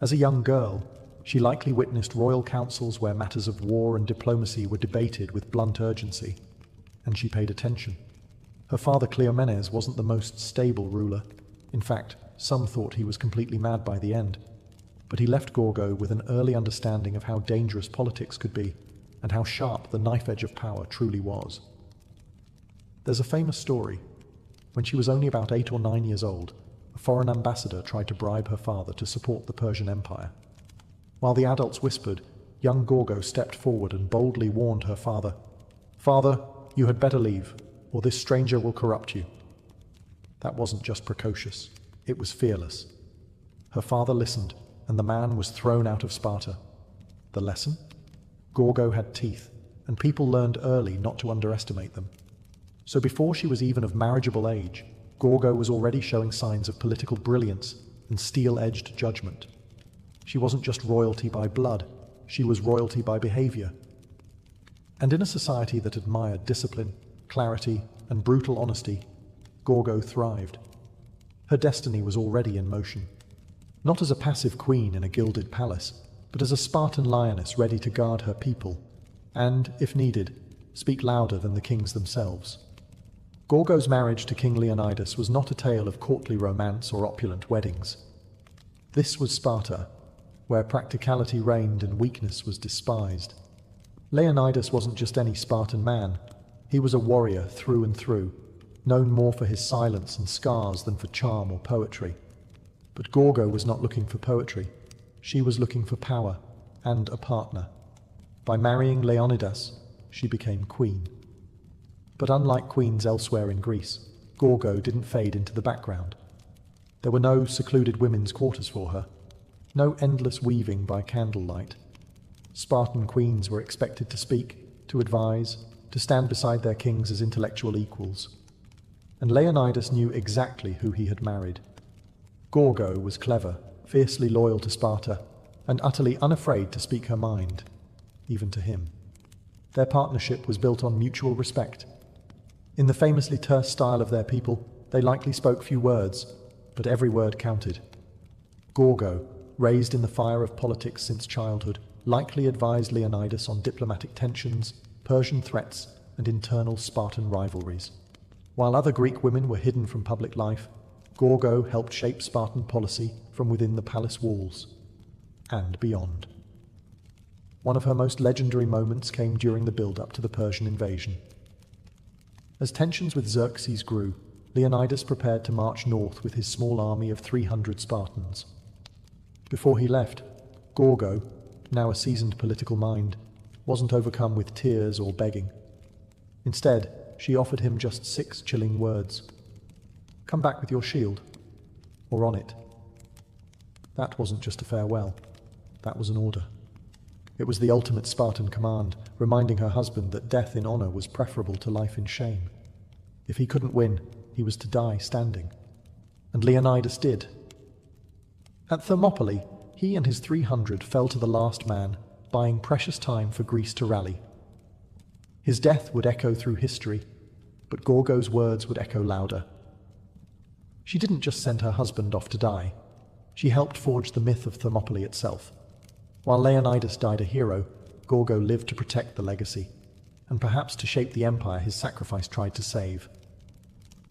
As a young girl, she likely witnessed royal councils where matters of war and diplomacy were debated with blunt urgency, and she paid attention. Her father Cleomenes wasn't the most stable ruler. In fact, some thought he was completely mad by the end. But he left Gorgo with an early understanding of how dangerous politics could be, and how sharp the knife edge of power truly was. There's a famous story. When she was only about 8 or 9 years old, a foreign ambassador tried to bribe her father to support the Persian Empire. While the adults whispered, young Gorgo stepped forward and boldly warned her father, "Father, you had better leave, or this stranger will corrupt you." That wasn't just precocious, it was fearless. Her father listened, and the man was thrown out of Sparta. The lesson? Gorgo had teeth, and people learned early not to underestimate them. So before she was even of marriageable age, Gorgo was already showing signs of political brilliance and steel-edged judgment. She wasn't just royalty by blood, she was royalty by behavior. And in a society that admired discipline, clarity, and brutal honesty, Gorgo thrived. Her destiny was already in motion. Not as a passive queen in a gilded palace, but as a Spartan lioness ready to guard her people, and, if needed, speak louder than the kings themselves. Gorgo's marriage to King Leonidas was not a tale of courtly romance or opulent weddings. This was Sparta, where practicality reigned and weakness was despised. Leonidas wasn't just any Spartan man. He was a warrior through and through, known more for his silence and scars than for charm or poetry. But Gorgo was not looking for poetry. She was looking for power and a partner. By marrying Leonidas, she became queen. But unlike queens elsewhere in Greece, Gorgo didn't fade into the background. There were no secluded women's quarters for her, no endless weaving by candlelight. Spartan queens were expected to speak, to advise, to stand beside their kings as intellectual equals. And Leonidas knew exactly who he had married. Gorgo was clever, fiercely loyal to Sparta, and utterly unafraid to speak her mind, even to him. Their partnership was built on mutual respect. In the famously terse style of their people, they likely spoke few words, but every word counted. Gorgo, raised in the fire of politics since childhood, likely advised Leonidas on diplomatic tensions, Persian threats, and internal Spartan rivalries. While other Greek women were hidden from public life, Gorgo helped shape Spartan policy from within the palace walls and beyond. One of her most legendary moments came during the build-up to the Persian invasion. As tensions with Xerxes grew, Leonidas prepared to march north with his small army of 300 Spartans. Before he left, Gorgo, now a seasoned political mind, wasn't overcome with tears or begging. Instead, she offered him just 6 chilling words. "Come back with your shield, or on it." That wasn't just a farewell, that was an order. It was the ultimate Spartan command, reminding her husband that death in honor was preferable to life in shame. If he couldn't win, he was to die standing. And Leonidas did. At Thermopylae, he and his 300 fell to the last man, buying precious time for Greece to rally. His death would echo through history, but Gorgo's words would echo louder. She didn't just send her husband off to die. She helped forge the myth of Thermopylae itself. While Leonidas died a hero, Gorgo lived to protect the legacy, and perhaps to shape the empire his sacrifice tried to save.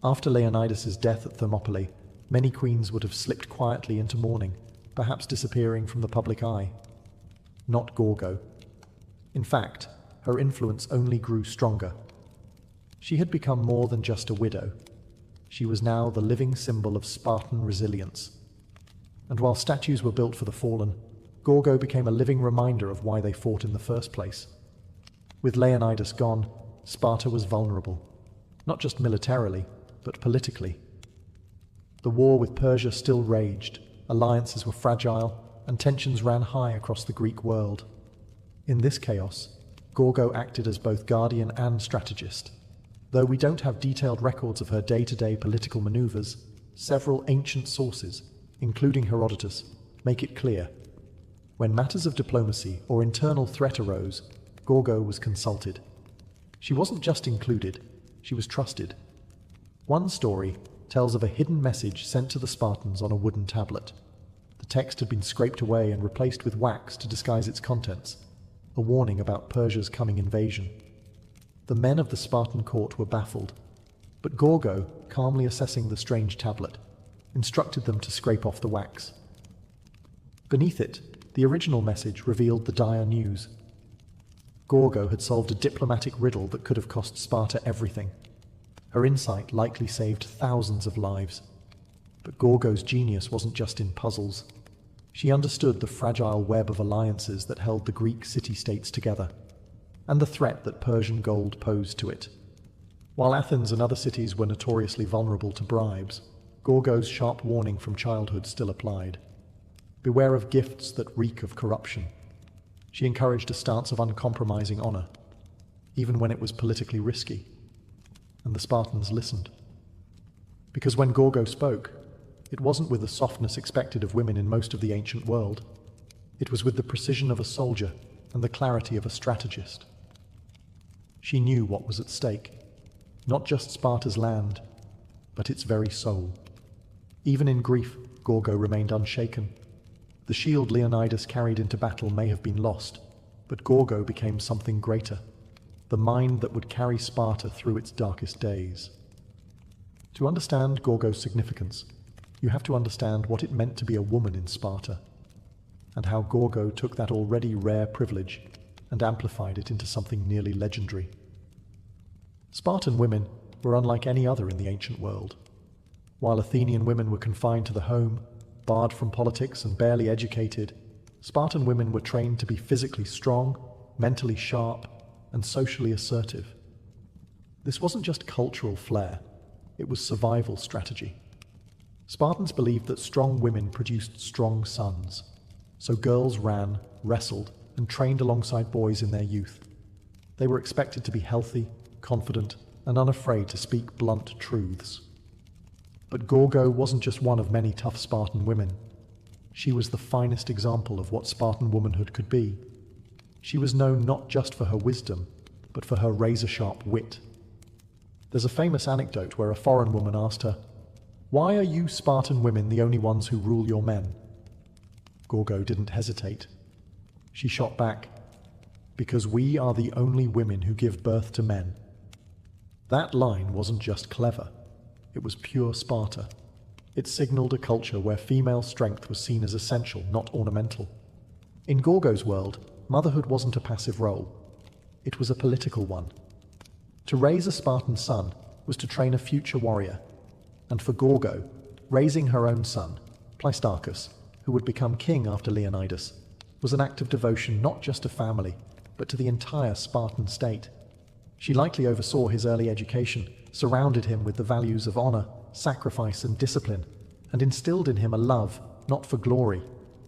After Leonidas's death at Thermopylae, many queens would have slipped quietly into mourning, perhaps disappearing from the public eye. Not Gorgo. In fact, her influence only grew stronger. She had become more than just a widow. She was now the living symbol of Spartan resilience. And while statues were built for the fallen, Gorgo became a living reminder of why they fought in the first place. With Leonidas gone, Sparta was vulnerable, not just militarily, but politically. The war with Persia still raged, alliances were fragile, and tensions ran high across the Greek world. In this chaos, Gorgo acted as both guardian and strategist. Though we don't have detailed records of her day-to-day political maneuvers, several ancient sources, including Herodotus, make it clear. When matters of diplomacy or internal threat arose, Gorgo was consulted. She wasn't just included, she was trusted. One story tells of a hidden message sent to the Spartans on a wooden tablet. The text had been scraped away and replaced with wax to disguise its contents, a warning about Persia's coming invasion. The men of the Spartan court were baffled, but Gorgo, calmly assessing the strange tablet, instructed them to scrape off the wax. Beneath it, the original message revealed the dire news. Gorgo had solved a diplomatic riddle that could have cost Sparta everything. Her insight likely saved thousands of lives. But Gorgo's genius wasn't just in puzzles. She understood the fragile web of alliances that held the Greek city-states together, and the threat that Persian gold posed to it. While Athens and other cities were notoriously vulnerable to bribes, Gorgo's sharp warning from childhood still applied. Beware of gifts that reek of corruption. She encouraged a stance of uncompromising honor, even when it was politically risky. And the Spartans listened. Because when Gorgo spoke, it wasn't with the softness expected of women in most of the ancient world. It was with the precision of a soldier and the clarity of a strategist. She knew what was at stake, not just Sparta's land, but its very soul. Even in grief, Gorgo remained unshaken. The shield Leonidas carried into battle may have been lost, but Gorgo became something greater, the mind that would carry Sparta through its darkest days. To understand Gorgo's significance, you have to understand what it meant to be a woman in Sparta, and how Gorgo took that already rare privilege and amplified it into something nearly legendary. Spartan women were unlike any other in the ancient world. While Athenian women were confined to the home, barred from politics and barely educated, Spartan women were trained to be physically strong, mentally sharp, and socially assertive. This wasn't just cultural flair, it was survival strategy. Spartans believed that strong women produced strong sons, so girls ran, wrestled, and trained alongside boys in their youth. They were expected to be healthy, confident, and unafraid to speak blunt truths. But Gorgo wasn't just one of many tough Spartan women. She was the finest example of what Spartan womanhood could be. She was known not just for her wisdom, but for her razor-sharp wit. There's a famous anecdote where a foreign woman asked her, "Why are you Spartan women the only ones who rule your men?" Gorgo didn't hesitate. She shot back, "Because we are the only women who give birth to men." That line wasn't just clever. It was pure Sparta. It signaled a culture where female strength was seen as essential, not ornamental. In Gorgo's world, motherhood wasn't a passive role. It was a political one. To raise a Spartan son was to train a future warrior. And for Gorgo, raising her own son, Pleistarchus, who would become king after Leonidas, was an act of devotion not just to family, but to the entire Spartan state. She likely oversaw his early education, surrounded him with the values of honor, sacrifice, and discipline, and instilled in him a love, not for glory,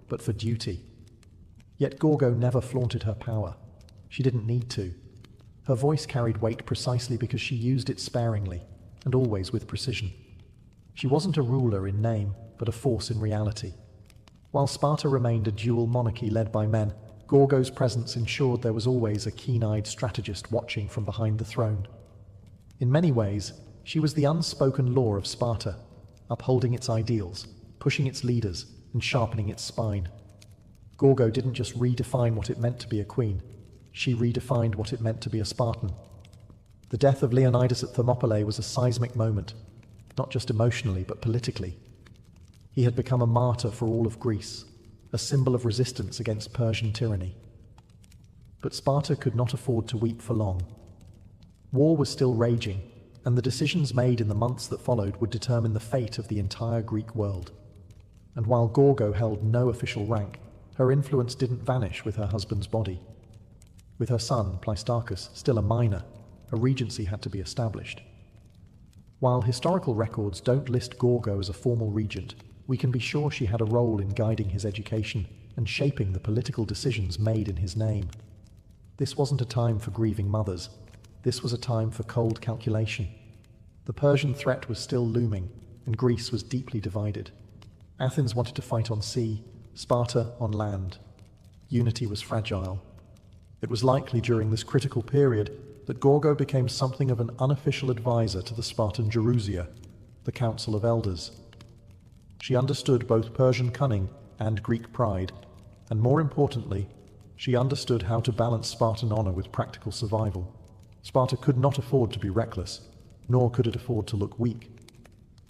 but for duty. Yet Gorgo never flaunted her power. She didn't need to. Her voice carried weight precisely because she used it sparingly, and always with precision. She wasn't a ruler in name, but a force in reality. While Sparta remained a dual monarchy led by men, Gorgo's presence ensured there was always a keen-eyed strategist watching from behind the throne. In many ways, she was the unspoken law of Sparta, upholding its ideals, pushing its leaders, and sharpening its spine. Gorgo didn't just redefine what it meant to be a queen, she redefined what it meant to be a Spartan. The death of Leonidas at Thermopylae was a seismic moment, not just emotionally but politically. He had become a martyr for all of Greece, a symbol of resistance against Persian tyranny. But Sparta could not afford to weep for long. War was still raging, and the decisions made in the months that followed would determine the fate of the entire Greek world. And while Gorgo held no official rank, her influence didn't vanish with her husband's body. With her son, Pleistarchus, still a minor, a regency had to be established. While historical records don't list Gorgo as a formal regent, we can be sure she had a role in guiding his education and shaping the political decisions made in his name. This wasn't a time for grieving mothers. This was a time for cold calculation. The Persian threat was still looming, and Greece was deeply divided. Athens wanted to fight on sea, Sparta on land. Unity was fragile. It was likely during this critical period that Gorgo became something of an unofficial advisor to the Spartan Gerousia, the Council of Elders. She understood both Persian cunning and Greek pride, and more importantly, she understood how to balance Spartan honor with practical survival. Sparta could not afford to be reckless, nor could it afford to look weak.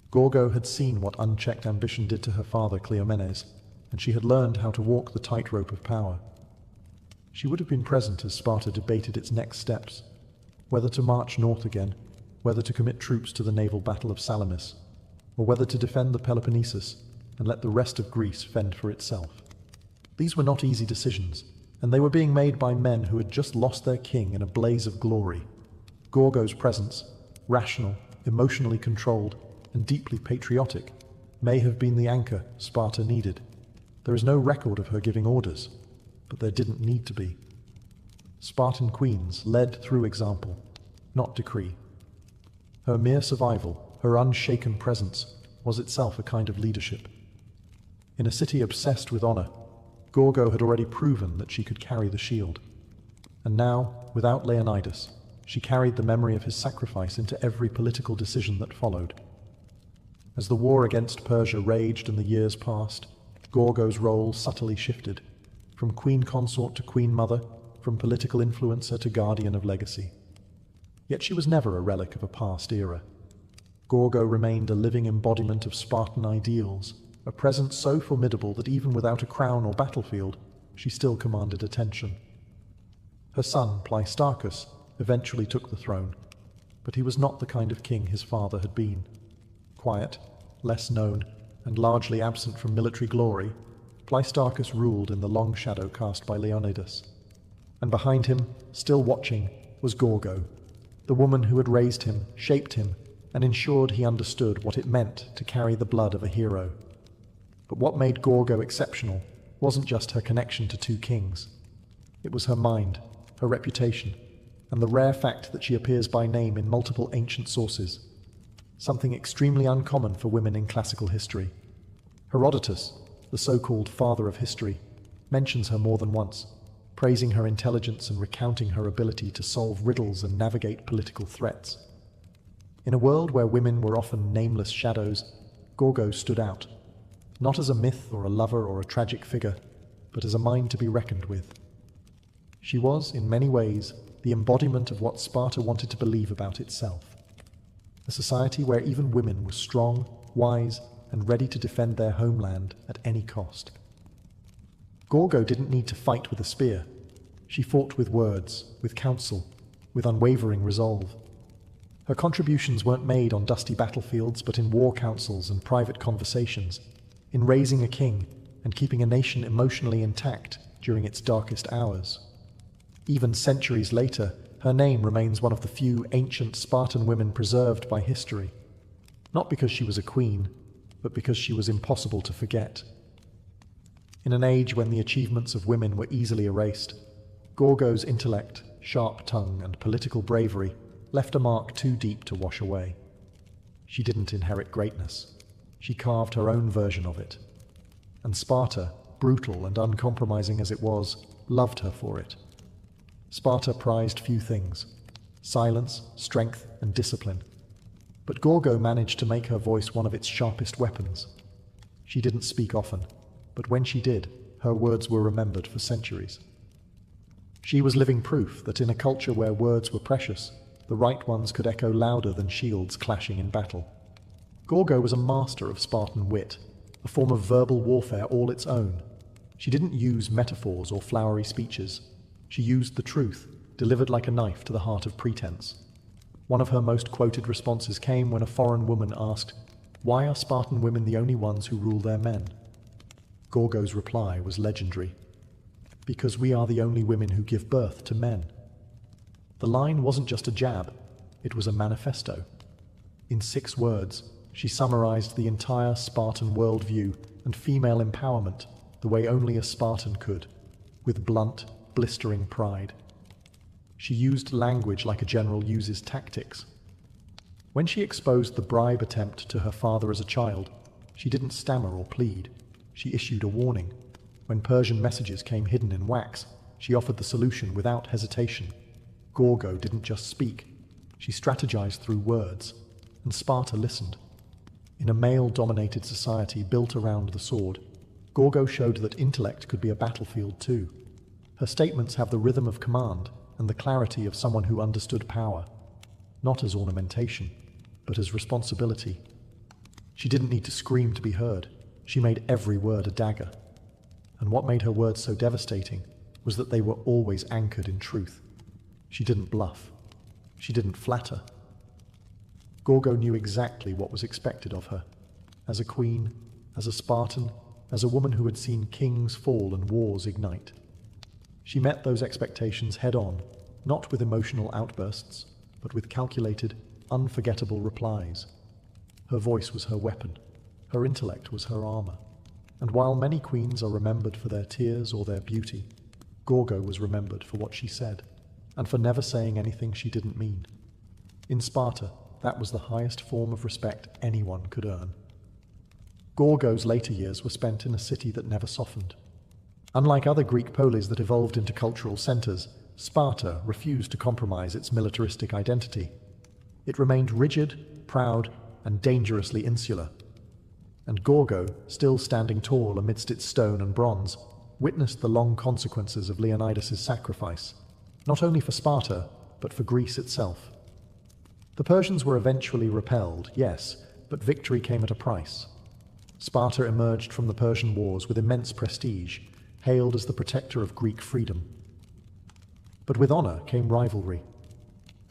Gorgo had seen what unchecked ambition did to her father Cleomenes, and she had learned how to walk the tightrope of power. She would have been present as Sparta debated its next steps, whether to march north again, whether to commit troops to the naval battle of Salamis, or whether to defend the Peloponnesus and let the rest of Greece fend for itself. These were not easy decisions, and they were being made by men who had just lost their king in a blaze of glory. Gorgo's presence, rational, emotionally controlled, and deeply patriotic, may have been the anchor Sparta needed. There is no record of her giving orders, but there didn't need to be. Spartan queens led through example, not decree. Her mere survival, her unshaken presence, was itself a kind of leadership. In a city obsessed with honor, Gorgo had already proven that she could carry the shield. And now, without Leonidas, she carried the memory of his sacrifice into every political decision that followed. As the war against Persia raged and the years passed, Gorgo's role subtly shifted, from queen consort to queen mother, from political influencer to guardian of legacy. Yet she was never a relic of a past era. Gorgo remained a living embodiment of Spartan ideals, a presence so formidable that even without a crown or battlefield, she still commanded attention. Her son, Pleistarchus, eventually took the throne, but he was not the kind of king his father had been. Quiet, less known, and largely absent from military glory, Pleistarchus ruled in the long shadow cast by Leonidas. And behind him, still watching, was Gorgo, the woman who had raised him, shaped him, and ensured he understood what it meant to carry the blood of a hero. But what made Gorgo exceptional wasn't just her connection to two kings. It was her mind, her reputation, and the rare fact that she appears by name in multiple ancient sources, something extremely uncommon for women in classical history. Herodotus, the so-called father of history, mentions her more than once, praising her intelligence and recounting her ability to solve riddles and navigate political threats. In a world where women were often nameless shadows, Gorgo stood out, not as a myth or a lover or a tragic figure, but as a mind to be reckoned with. She was, in many ways, the embodiment of what Sparta wanted to believe about itself. A society where even women were strong, wise, and ready to defend their homeland at any cost. Gorgo didn't need to fight with a spear. She fought with words, with counsel, with unwavering resolve. Her contributions weren't made on dusty battlefields, but in war councils and private conversations, in raising a king and keeping a nation emotionally intact during its darkest hours. Even centuries later, her name remains one of the few ancient Spartan women preserved by history, not because she was a queen, but because she was impossible to forget. In an age when the achievements of women were easily erased, Gorgo's intellect, sharp tongue, and political bravery left a mark too deep to wash away. She didn't inherit greatness. She carved her own version of it. And Sparta, brutal and uncompromising as it was, loved her for it. Sparta prized few things: silence, strength, and discipline. But Gorgo managed to make her voice one of its sharpest weapons. She didn't speak often, but when she did, her words were remembered for centuries. She was living proof that in a culture where words were precious, the right ones could echo louder than shields clashing in battle. Gorgo was a master of Spartan wit, a form of verbal warfare all its own. She didn't use metaphors or flowery speeches. She used the truth, delivered like a knife to the heart of pretense. One of her most quoted responses came when a foreign woman asked, "Why are Spartan women the only ones who rule their men?" Gorgo's reply was legendary. "Because we are the only women who give birth to men." The line wasn't just a jab, it was a manifesto. In 6 words, she summarized the entire Spartan worldview and female empowerment the way only a Spartan could, with blunt, blistering pride. She used language like a general uses tactics. When she exposed the bribe attempt to her father as a child, she didn't stammer or plead. She issued a warning. When Persian messages came hidden in wax, she offered the solution without hesitation. Gorgo didn't just speak. She strategized through words, and Sparta listened. In a male-dominated society built around the sword, Gorgo showed that intellect could be a battlefield too. Her statements have the rhythm of command and the clarity of someone who understood power, not as ornamentation, but as responsibility. She didn't need to scream to be heard. She made every word a dagger. And what made her words so devastating was that they were always anchored in truth. She didn't bluff. She didn't flatter. Gorgo knew exactly what was expected of her. As a queen, as a Spartan, as a woman who had seen kings fall and wars ignite. She met those expectations head-on, not with emotional outbursts, but with calculated, unforgettable replies. Her voice was her weapon. Her intellect was her armor. And while many queens are remembered for their tears or their beauty, Gorgo was remembered for what she said, and for never saying anything she didn't mean. In Sparta, that was the highest form of respect anyone could earn. Gorgo's later years were spent in a city that never softened. Unlike other Greek polis that evolved into cultural centers, Sparta refused to compromise its militaristic identity. It remained rigid, proud, and dangerously insular. And Gorgo, still standing tall amidst its stone and bronze, witnessed the long consequences of Leonidas's sacrifice, not only for Sparta, but for Greece itself. The Persians were eventually repelled, yes, but victory came at a price. Sparta emerged from the Persian Wars with immense prestige, hailed as the protector of Greek freedom. But with honor came rivalry.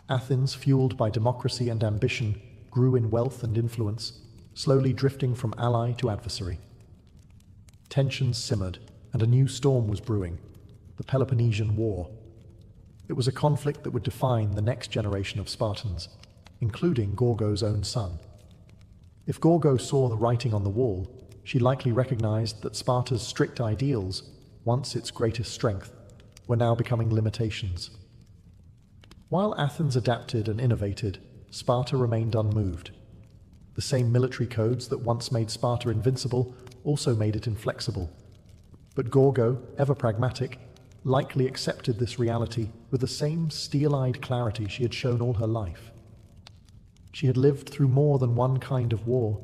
Athens, fueled by democracy and ambition, grew in wealth and influence, slowly drifting from ally to adversary. Tensions simmered, and a new storm was brewing, the Peloponnesian War. It was a conflict that would define the next generation of Spartans, including Gorgo's own son. If Gorgo saw the writing on the wall, she likely recognized that Sparta's strict ideals, once its greatest strength, were now becoming limitations. While Athens adapted and innovated, Sparta remained unmoved. The same military codes that once made Sparta invincible also made it inflexible. But Gorgo, ever pragmatic, likely accepted this reality with the same steel-eyed clarity she had shown all her life. She had lived through more than one kind of war,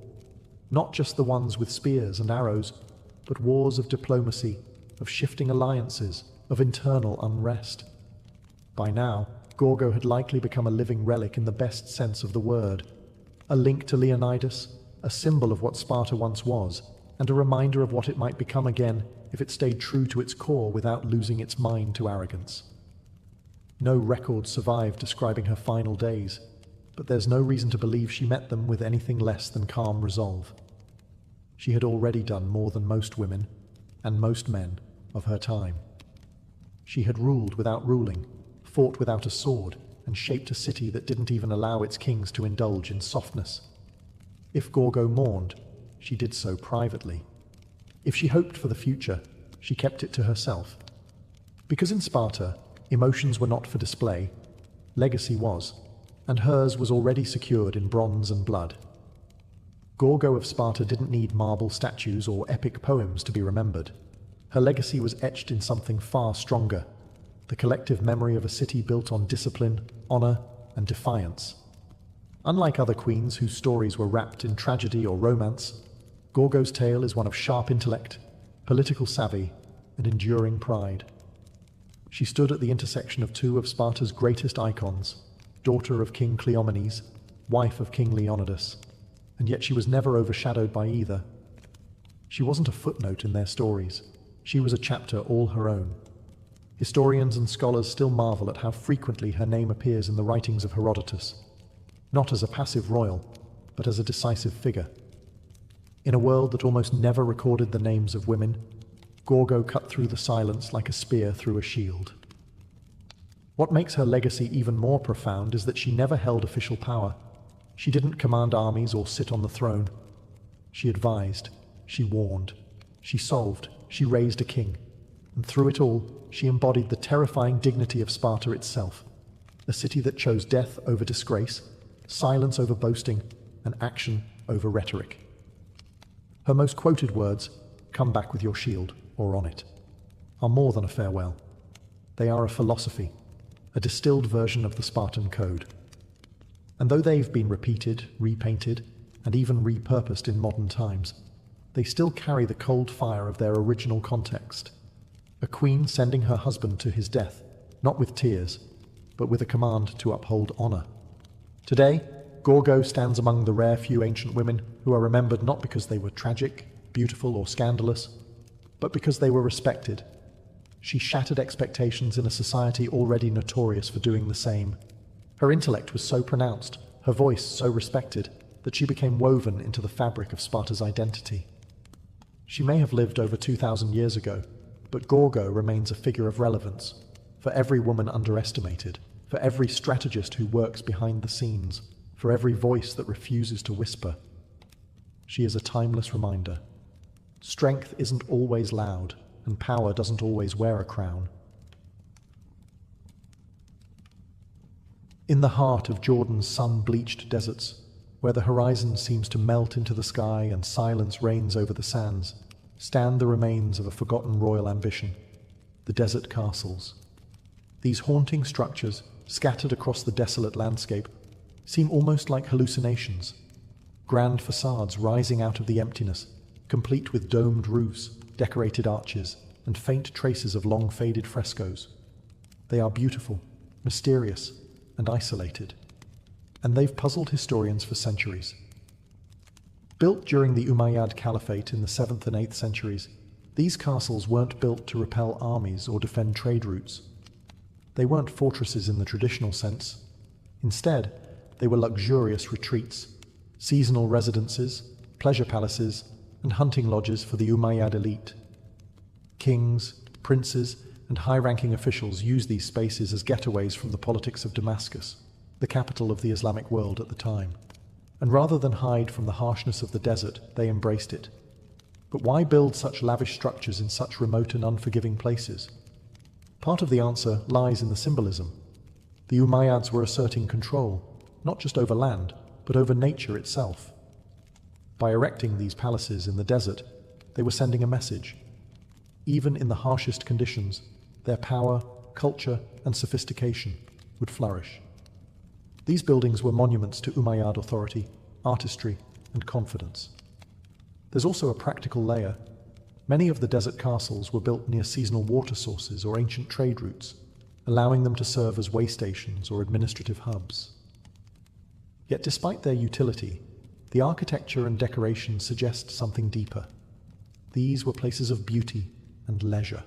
not just the ones with spears and arrows, but wars of diplomacy, of shifting alliances, of internal unrest. By now, Gorgo had likely become a living relic in the best sense of the word, a link to Leonidas, a symbol of what Sparta once was, and a reminder of what it might become again if it stayed true to its core without losing its mind to arrogance. No record survived describing her final days, but there's no reason to believe she met them with anything less than calm resolve. She had already done more than most women, and most men, of her time. She had ruled without ruling, fought without a sword, and shaped a city that didn't even allow its kings to indulge in softness. If Gorgo mourned, she did so privately. If she hoped for the future, she kept it to herself. Because in Sparta, emotions were not for display, legacy was, and hers was already secured in bronze and blood. Gorgo of Sparta didn't need marble statues or epic poems to be remembered. Her legacy was etched in something far stronger, the collective memory of a city built on discipline, honor, and defiance. Unlike other queens whose stories were wrapped in tragedy or romance, Gorgo's tale is one of sharp intellect, political savvy, and enduring pride. She stood at the intersection of two of Sparta's greatest icons, daughter of King Cleomenes, wife of King Leonidas, and yet she was never overshadowed by either. She wasn't a footnote in their stories. She was a chapter all her own. Historians and scholars still marvel at how frequently her name appears in the writings of Herodotus, not as a passive royal, but as a decisive figure. In a world that almost never recorded the names of women, Gorgo cut through the silence like a spear through a shield. What makes her legacy even more profound is that she never held official power. She didn't command armies or sit on the throne. She advised, she warned, she solved, she raised a king. And through it all, she embodied the terrifying dignity of Sparta itself, a city that chose death over disgrace, silence over boasting, and action over rhetoric. Her most quoted words, "Come back with your shield, or on it," are more than a farewell. They are a philosophy, a distilled version of the Spartan code. And though they've been repeated, repainted, and even repurposed in modern times, they still carry the cold fire of their original context. A queen sending her husband to his death, not with tears, but with a command to uphold honor. Today, Gorgo stands among the rare few ancient women who are remembered not because they were tragic, beautiful, or scandalous, but because they were respected. She shattered expectations in a society already notorious for doing the same. Her intellect was so pronounced, her voice so respected, that she became woven into the fabric of Sparta's identity. She may have lived over 2,000 years ago, but Gorgo remains a figure of relevance for every woman underestimated, for every strategist who works behind the scenes, for every voice that refuses to whisper. She is a timeless reminder. Strength isn't always loud, and power doesn't always wear a crown. In the heart of Jordan's sun-bleached deserts, where the horizon seems to melt into the sky and silence reigns over the sands, stand the remains of a forgotten royal ambition, the desert castles. These haunting structures, scattered across the desolate landscape, seem almost like hallucinations, grand facades rising out of the emptiness, complete with domed roofs, decorated arches, and faint traces of long-faded frescoes. They are beautiful, mysterious, and isolated, and they've puzzled historians for centuries. Built during the Umayyad Caliphate in the 7th and 8th centuries, these castles weren't built to repel armies or defend trade routes. They weren't fortresses in the traditional sense. Instead, they were luxurious retreats, seasonal residences, pleasure palaces, and hunting lodges for the Umayyad elite. Kings, princes, and high-ranking officials used these spaces as getaways from the politics of Damascus, the capital of the Islamic world at the time. And rather than hide from the harshness of the desert, they embraced it. But why build such lavish structures in such remote and unforgiving places? Part of the answer lies in the symbolism. The Umayyads were asserting control, not just over land, but over nature itself. By erecting these palaces in the desert, they were sending a message. Even in the harshest conditions, their power, culture, and sophistication would flourish. These buildings were monuments to Umayyad authority, artistry, and confidence. There's also a practical layer. Many of the desert castles were built near seasonal water sources or ancient trade routes, allowing them to serve as way stations or administrative hubs. Yet despite their utility, the architecture and decoration suggest something deeper. These were places of beauty and leisure.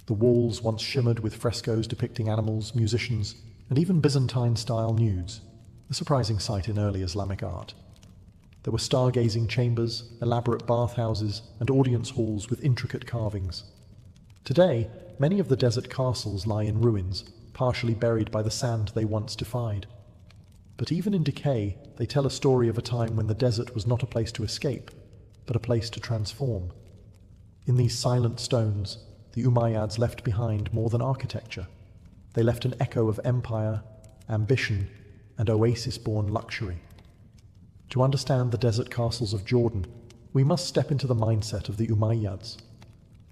The walls once shimmered with frescoes depicting animals, musicians, and even Byzantine-style nudes, a surprising sight in early Islamic art. There were stargazing chambers, elaborate bathhouses, and audience halls with intricate carvings. Today, many of the desert castles lie in ruins, partially buried by the sand they once defied. But even in decay, they tell a story of a time when the desert was not a place to escape, but a place to transform. In these silent stones, the Umayyads left behind more than architecture. They left an echo of empire, ambition, and oasis-born luxury. To understand the desert castles of Jordan, we must step into the mindset of the Umayyads,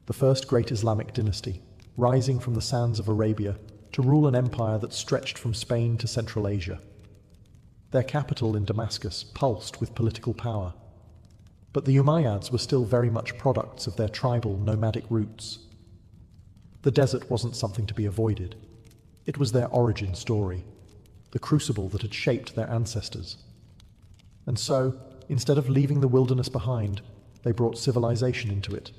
the first great Islamic dynasty, rising from the sands of Arabia to rule an empire that stretched from Spain to Central Asia. Their capital in Damascus pulsed with political power. But the Umayyads were still very much products of their tribal, nomadic roots. The desert wasn't something to be avoided. It was their origin story, the crucible that had shaped their ancestors. And so, instead of leaving the wilderness behind, they brought civilization into it.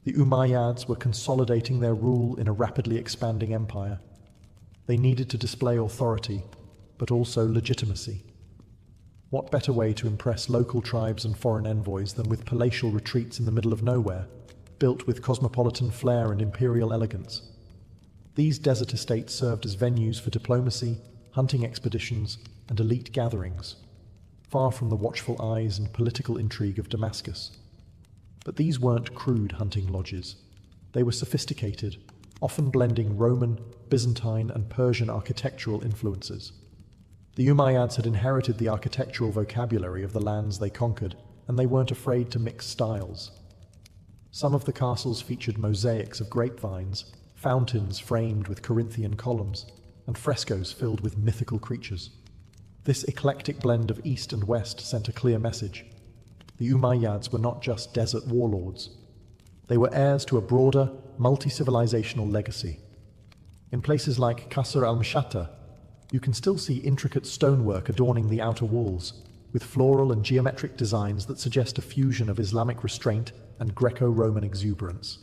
The Umayyads were consolidating their rule in a rapidly expanding empire. They needed to display authority, but also legitimacy. What better way to impress local tribes and foreign envoys than with palatial retreats in the middle of nowhere, built with cosmopolitan flair and imperial elegance? These desert estates served as venues for diplomacy, hunting expeditions, and elite gatherings, far from the watchful eyes and political intrigue of Damascus. But these weren't crude hunting lodges. They were sophisticated, often blending Roman, Byzantine, and Persian architectural influences. The Umayyads had inherited the architectural vocabulary of the lands they conquered, and they weren't afraid to mix styles. Some of the castles featured mosaics of grapevines, fountains framed with Corinthian columns, and frescoes filled with mythical creatures. This eclectic blend of East and West sent a clear message. The Umayyads were not just desert warlords. They were heirs to a broader, multi-civilizational legacy. In places like Qasr al-Mashata, you can still see intricate stonework adorning the outer walls, with floral and geometric designs that suggest a fusion of Islamic restraint and Greco-Roman exuberance.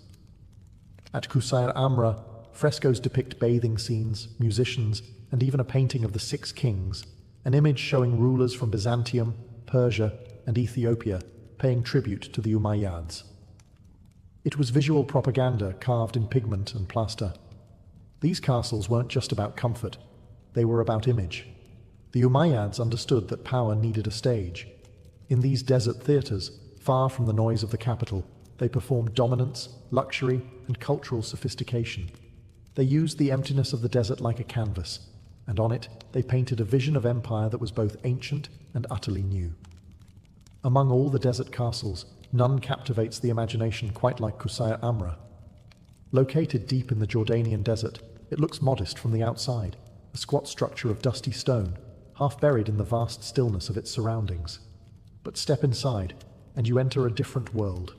At Qusayr Amra, frescoes depict bathing scenes, musicians, and even a painting of the Six Kings, an image showing rulers from Byzantium, Persia, and Ethiopia paying tribute to the Umayyads. It was visual propaganda carved in pigment and plaster. These castles weren't just about comfort, they were about image. The Umayyads understood that power needed a stage. In these desert theatres, far from the noise of the capital, they performed dominance, luxury, and cultural sophistication. They used the emptiness of the desert like a canvas, and on it they painted a vision of empire that was both ancient and utterly new. Among all the desert castles, none captivates the imagination quite like Qusayr Amra. Located deep in the Jordanian desert, it looks modest from the outside, a squat structure of dusty stone, half buried in the vast stillness of its surroundings. But step inside, and you enter a different world.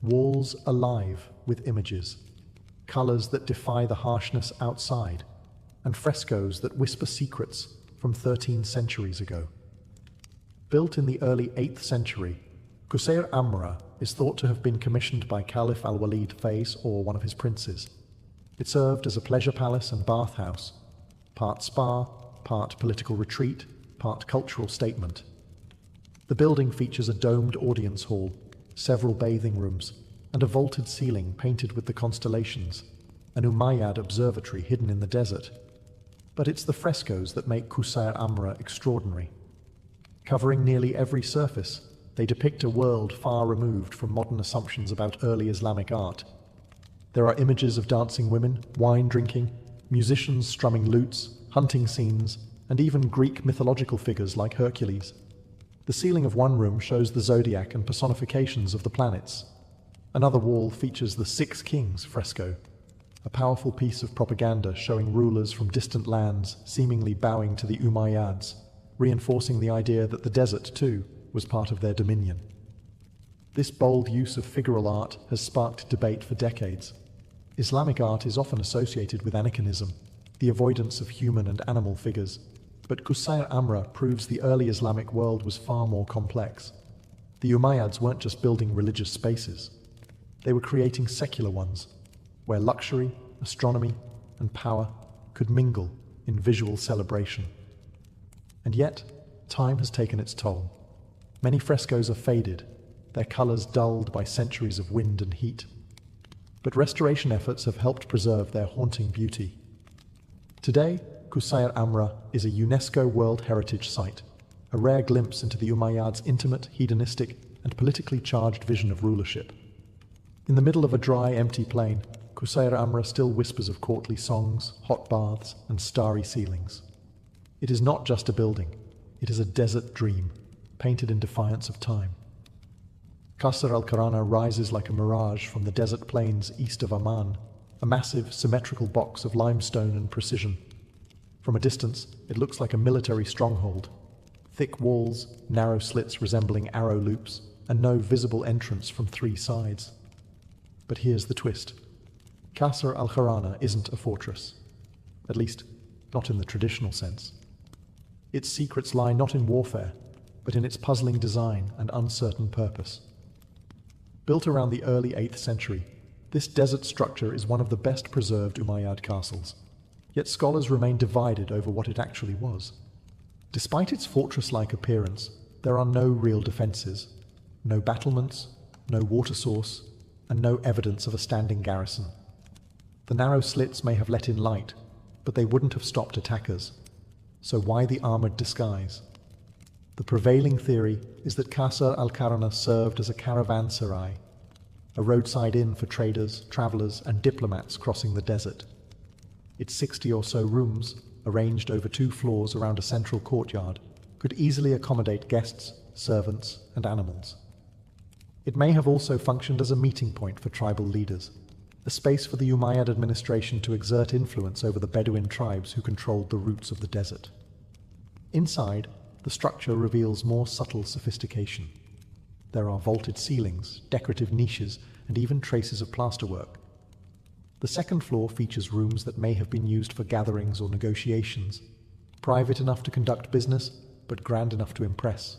Walls alive with images, colors that defy the harshness outside, and frescoes that whisper secrets from 13 centuries ago. Built in the early 8th century, Qusayr Amra is thought to have been commissioned by Caliph al-Walid Fais or one of his princes. It served as a pleasure palace and bathhouse, part spa, part political retreat, part cultural statement. The building features a domed audience hall, several bathing rooms, and a vaulted ceiling painted with the constellations, an Umayyad observatory hidden in the desert. But it's the frescoes that make Qusayr Amra extraordinary. Covering nearly every surface, they depict a world far removed from modern assumptions about early Islamic art. There are images of dancing women, wine drinking, musicians strumming lutes, hunting scenes, and even Greek mythological figures like Hercules. The ceiling of one room shows the zodiac and personifications of the planets. Another wall features the Six Kings fresco, a powerful piece of propaganda showing rulers from distant lands seemingly bowing to the Umayyads, reinforcing the idea that the desert, too, was part of their dominion. This bold use of figural art has sparked debate for decades. Islamic art is often associated with aniconism, the avoidance of human and animal figures, but Qusayr Amra proves the early Islamic world was far more complex. The Umayyads weren't just building religious spaces. They were creating secular ones, where luxury, astronomy, and power could mingle in visual celebration. And yet, time has taken its toll. Many frescoes are faded, their colors dulled by centuries of wind and heat. But restoration efforts have helped preserve their haunting beauty. Today, Qusayr Amra is a UNESCO World Heritage Site, a rare glimpse into the Umayyads' intimate, hedonistic, and politically charged vision of rulership. In the middle of a dry, empty plain, Qusayr Amra still whispers of courtly songs, hot baths, and starry ceilings. It is not just a building, it is a desert dream, painted in defiance of time. Qasr al-Karana rises like a mirage from the desert plains east of Amman, a massive, symmetrical box of limestone and precision. From a distance, it looks like a military stronghold. Thick walls, narrow slits resembling arrow loops, and no visible entrance from three sides. But here's the twist. Qasr al-Kharana isn't a fortress. At least, not in the traditional sense. Its secrets lie not in warfare, but in its puzzling design and uncertain purpose. Built around the early 8th century, this desert structure is one of the best preserved Umayyad castles. Yet scholars remain divided over what it actually was. Despite its fortress-like appearance, there are no real defenses, no battlements, no water source, and no evidence of a standing garrison. The narrow slits may have let in light, but they wouldn't have stopped attackers. So why the armored disguise? The prevailing theory is that Qasr al-Kharana served as a caravanserai, a roadside inn for traders, travelers, and diplomats crossing the desert. Its 60 or so rooms, arranged over 2 floors around a central courtyard, could easily accommodate guests, servants, and animals. It may have also functioned as a meeting point for tribal leaders, a space for the Umayyad administration to exert influence over the Bedouin tribes who controlled the routes of the desert. Inside, the structure reveals more subtle sophistication. There are vaulted ceilings, decorative niches, and even traces of plasterwork. The second floor features rooms that may have been used for gatherings or negotiations, private enough to conduct business, but grand enough to impress.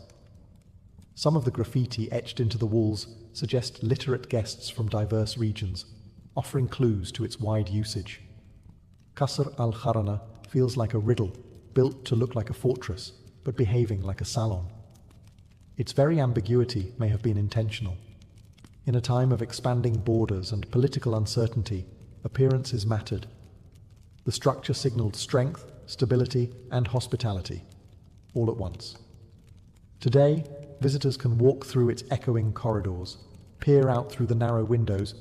Some of the graffiti etched into the walls suggest literate guests from diverse regions, offering clues to its wide usage. Qasr al-Kharana feels like a riddle, built to look like a fortress, but behaving like a salon. Its very ambiguity may have been intentional. In a time of expanding borders and political uncertainty, appearances mattered. The structure signaled strength, stability, and hospitality, all at once. Today, visitors can walk through its echoing corridors, peer out through the narrow windows,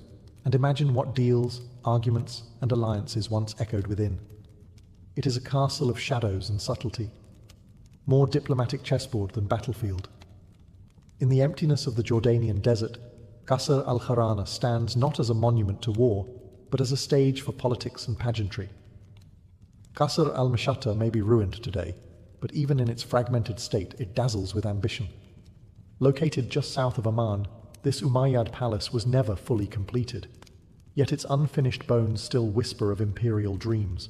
and imagine what deals, arguments, and alliances once echoed within. It is a castle of shadows and subtlety, more diplomatic chessboard than battlefield. In the emptiness of the Jordanian desert, Qasr al-Kharana stands not as a monument to war, but as a stage for politics and pageantry. Qasr al-Mashata may be ruined today, but even in its fragmented state, it dazzles with ambition. Located just south of Amman, this Umayyad palace was never fully completed, yet its unfinished bones still whisper of imperial dreams.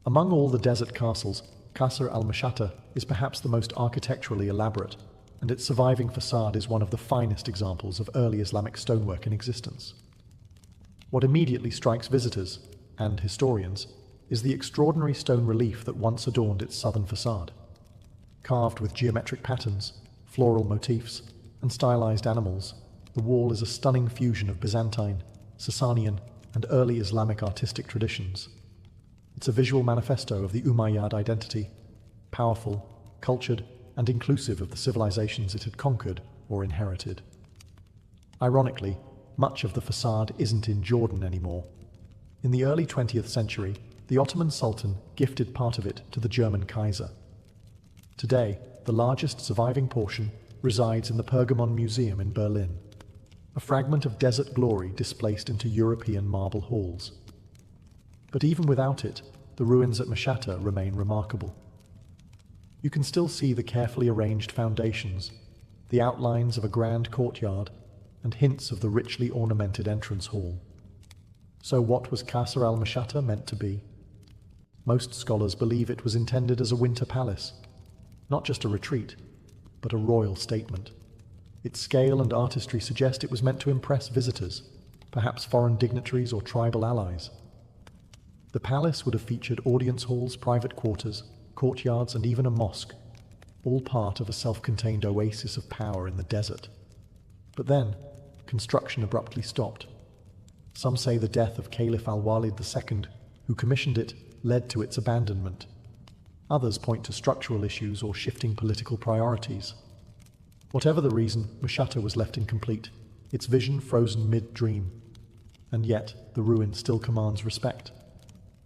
Among all the desert castles, Qasr al-Mashata is perhaps the most architecturally elaborate, and its surviving facade is one of the finest examples of early Islamic stonework in existence. What immediately strikes visitors, and historians, is the extraordinary stone relief that once adorned its southern facade. Carved with geometric patterns, floral motifs, and stylized animals, the wall is a stunning fusion of Byzantine, Sasanian, and early Islamic artistic traditions. It's a visual manifesto of the Umayyad identity, powerful, cultured, and inclusive of the civilizations it had conquered or inherited. Ironically, much of the facade isn't in Jordan anymore. In the early 20th century, the Ottoman Sultan gifted part of it to the German Kaiser. Today, the largest surviving portion resides in the Pergamon Museum in Berlin, a fragment of desert glory displaced into European marble halls. But even without it, the ruins at Mashhata remain remarkable. You can still see the carefully arranged foundations, the outlines of a grand courtyard, and hints of the richly ornamented entrance hall. So what was Qasr al-Mashhata meant to be? Most scholars believe it was intended as a winter palace, not just a retreat, but a royal statement. Its scale and artistry suggest it was meant to impress visitors, perhaps foreign dignitaries or tribal allies. The palace would have featured audience halls, private quarters, courtyards, and even a mosque, all part of a self-contained oasis of power in the desert. But then, construction abruptly stopped. Some say the death of Caliph al-Walid II, who commissioned it, led to its abandonment. Others point to structural issues or shifting political priorities. Whatever the reason, Mashhata was left incomplete, its vision frozen mid-dream. And yet, the ruin still commands respect.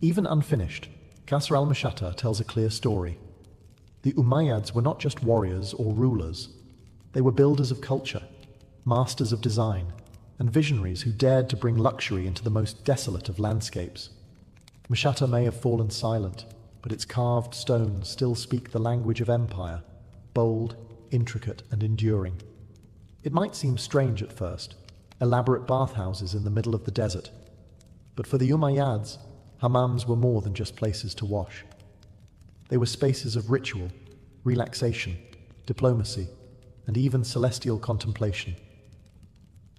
Even unfinished, Qasr al-Mashhata tells a clear story. The Umayyads were not just warriors or rulers. They were builders of culture, masters of design, and visionaries who dared to bring luxury into the most desolate of landscapes. Mashhad may have fallen silent, but its carved stones still speak the language of empire, bold, intricate, and enduring. It might seem strange at first, elaborate bathhouses in the middle of the desert, but for the Umayyads, hammams were more than just places to wash. They were spaces of ritual, relaxation, diplomacy, and even celestial contemplation.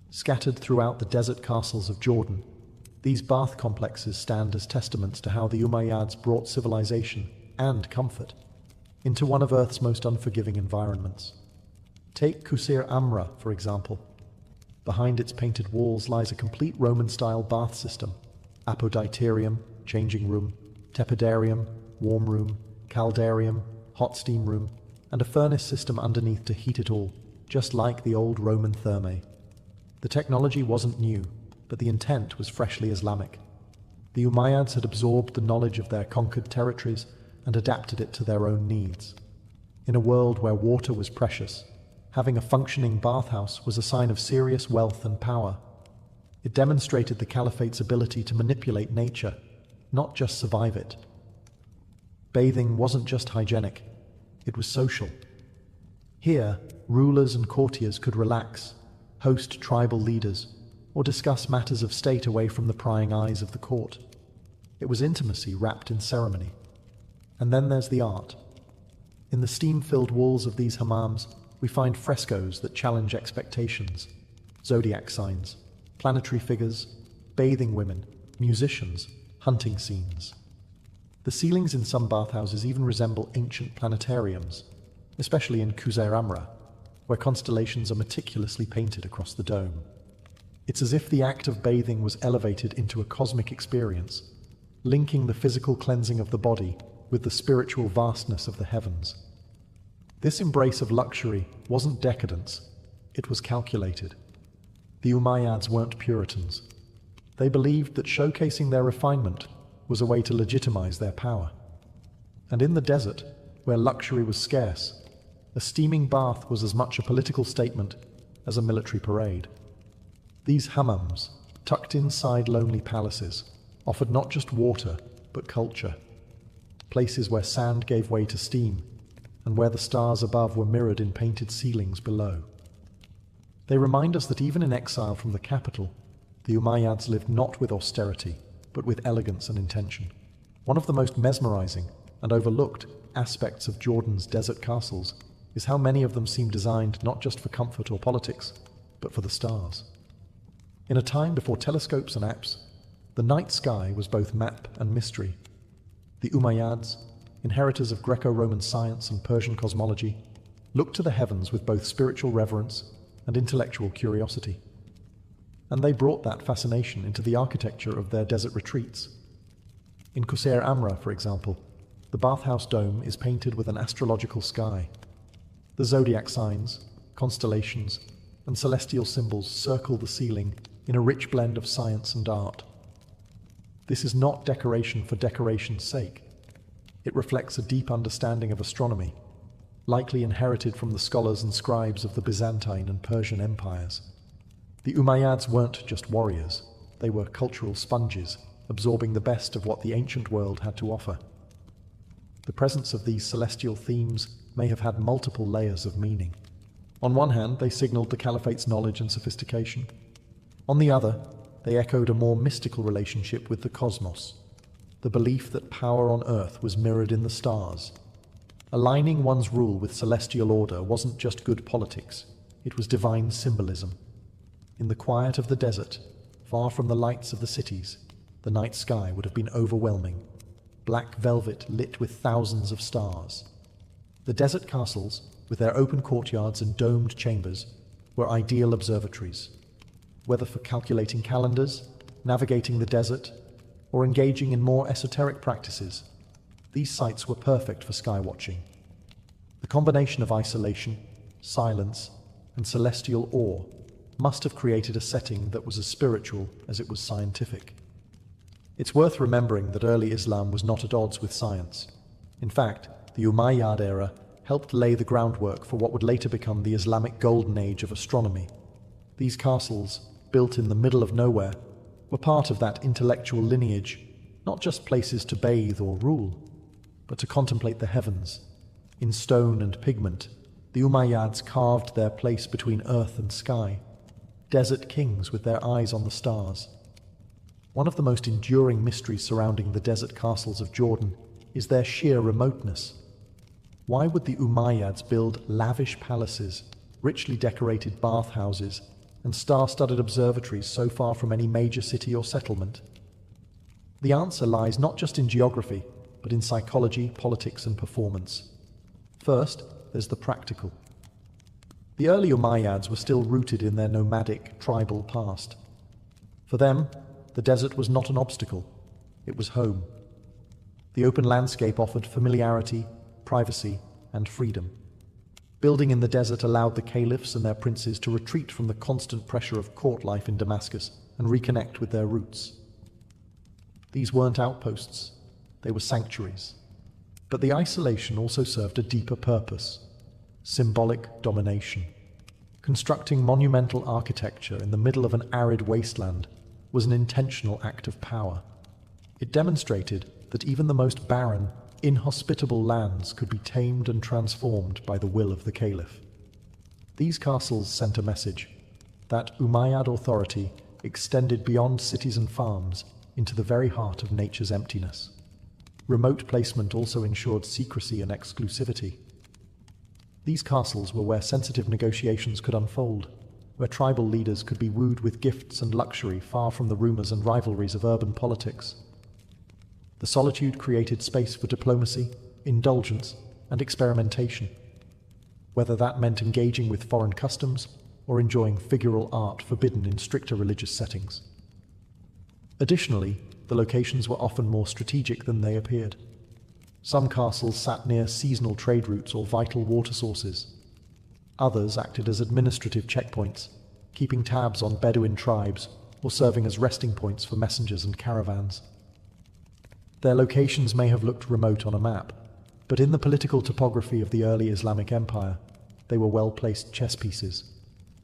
Scattered throughout the desert castles of Jordan, these bath complexes stand as testaments to how the Umayyads brought civilization and comfort into one of Earth's most unforgiving environments. Take Qusayr Amra, for example. Behind its painted walls lies a complete Roman-style bath system: apoditerium, changing room, tepidarium, warm room, caldarium, hot steam room, and a furnace system underneath to heat it all, just like the old Roman thermae. The technology wasn't new, but the intent was freshly Islamic. The Umayyads had absorbed the knowledge of their conquered territories and adapted it to their own needs. In a world where water was precious, having a functioning bathhouse was a sign of serious wealth and power. It demonstrated the caliphate's ability to manipulate nature, not just survive it. Bathing wasn't just hygienic, it was social. Here, rulers and courtiers could relax, host tribal leaders, or discuss matters of state away from the prying eyes of the court. It was intimacy wrapped in ceremony. And then there's the art. In the steam-filled walls of these hammams, we find frescoes that challenge expectations, zodiac signs, planetary figures, bathing women, musicians, hunting scenes. The ceilings in some bathhouses even resemble ancient planetariums, especially in Qusayr Amra, where constellations are meticulously painted across the dome. It's as if the act of bathing was elevated into a cosmic experience, linking the physical cleansing of the body with the spiritual vastness of the heavens. This embrace of luxury wasn't decadence, it was calculated. The Umayyads weren't Puritans. They believed that showcasing their refinement was a way to legitimize their power. And in the desert, where luxury was scarce, a steaming bath was as much a political statement as a military parade. These hammams, tucked inside lonely palaces, offered not just water, but culture. Places where sand gave way to steam, and where the stars above were mirrored in painted ceilings below. They remind us that even in exile from the capital, the Umayyads lived not with austerity, but with elegance and intention. One of the most mesmerizing and overlooked aspects of Jordan's desert castles is how many of them seem designed not just for comfort or politics, but for the stars. In a time before telescopes and apps, the night sky was both map and mystery. The Umayyads, inheritors of Greco-Roman science and Persian cosmology, looked to the heavens with both spiritual reverence and intellectual curiosity. And they brought that fascination into the architecture of their desert retreats. In Qusayr Amra, for example, the bathhouse dome is painted with an astrological sky. The zodiac signs, constellations, and celestial symbols circle the ceiling in a rich blend of science and art. This is not decoration for decoration's sake. It reflects a deep understanding of astronomy, likely inherited from the scholars and scribes of the Byzantine and Persian empires. The Umayyads weren't just warriors, they were cultural sponges, absorbing the best of what the ancient world had to offer. The presence of these celestial themes may have had multiple layers of meaning. On one hand, they signaled the caliphate's knowledge and sophistication. On the other, they echoed a more mystical relationship with the cosmos, the belief that power on earth was mirrored in the stars. Aligning one's rule with celestial order wasn't just good politics, it was divine symbolism. In the quiet of the desert, far from the lights of the cities, the night sky would have been overwhelming, black velvet lit with thousands of stars. The desert castles, with their open courtyards and domed chambers, were ideal observatories. Whether for calculating calendars, navigating the desert, or engaging in more esoteric practices, these sites were perfect for sky watching. The combination of isolation, silence, and celestial awe must have created a setting that was as spiritual as it was scientific. It's worth remembering that early Islam was not at odds with science. In fact, the Umayyad era helped lay the groundwork for what would later become the Islamic Golden Age of astronomy. These castles, built in the middle of nowhere, were part of that intellectual lineage, not just places to bathe or rule, but to contemplate the heavens. In stone and pigment, the Umayyads carved their place between earth and sky, desert kings with their eyes on the stars. One of the most enduring mysteries surrounding the desert castles of Jordan is their sheer remoteness. Why would the Umayyads build lavish palaces, richly decorated bathhouses, and star-studded observatories so far from any major city or settlement? The answer lies not just in geography, but in psychology, politics, and performance. First, there's the practical. The early Umayyads were still rooted in their nomadic, tribal past. For them, the desert was not an obstacle, it was home. The open landscape offered familiarity, privacy, and freedom. Building in the desert allowed the caliphs and their princes to retreat from the constant pressure of court life in Damascus and reconnect with their roots. These weren't outposts, they were sanctuaries. But the isolation also served a deeper purpose: symbolic domination. Constructing monumental architecture in the middle of an arid wasteland was an intentional act of power. It demonstrated that even the most barren, inhospitable lands could be tamed and transformed by the will of the caliph. These castles sent a message that Umayyad authority extended beyond cities and farms into the very heart of nature's emptiness. Remote placement also ensured secrecy and exclusivity. These castles were where sensitive negotiations could unfold, where tribal leaders could be wooed with gifts and luxury far from the rumors and rivalries of urban politics. The solitude created space for diplomacy, indulgence, and experimentation, whether that meant engaging with foreign customs or enjoying figural art forbidden in stricter religious settings. Additionally, the locations were often more strategic than they appeared. Some castles sat near seasonal trade routes or vital water sources. Others acted as administrative checkpoints, keeping tabs on Bedouin tribes or serving as resting points for messengers and caravans. Their locations may have looked remote on a map, but in the political topography of the early Islamic Empire, they were well-placed chess pieces.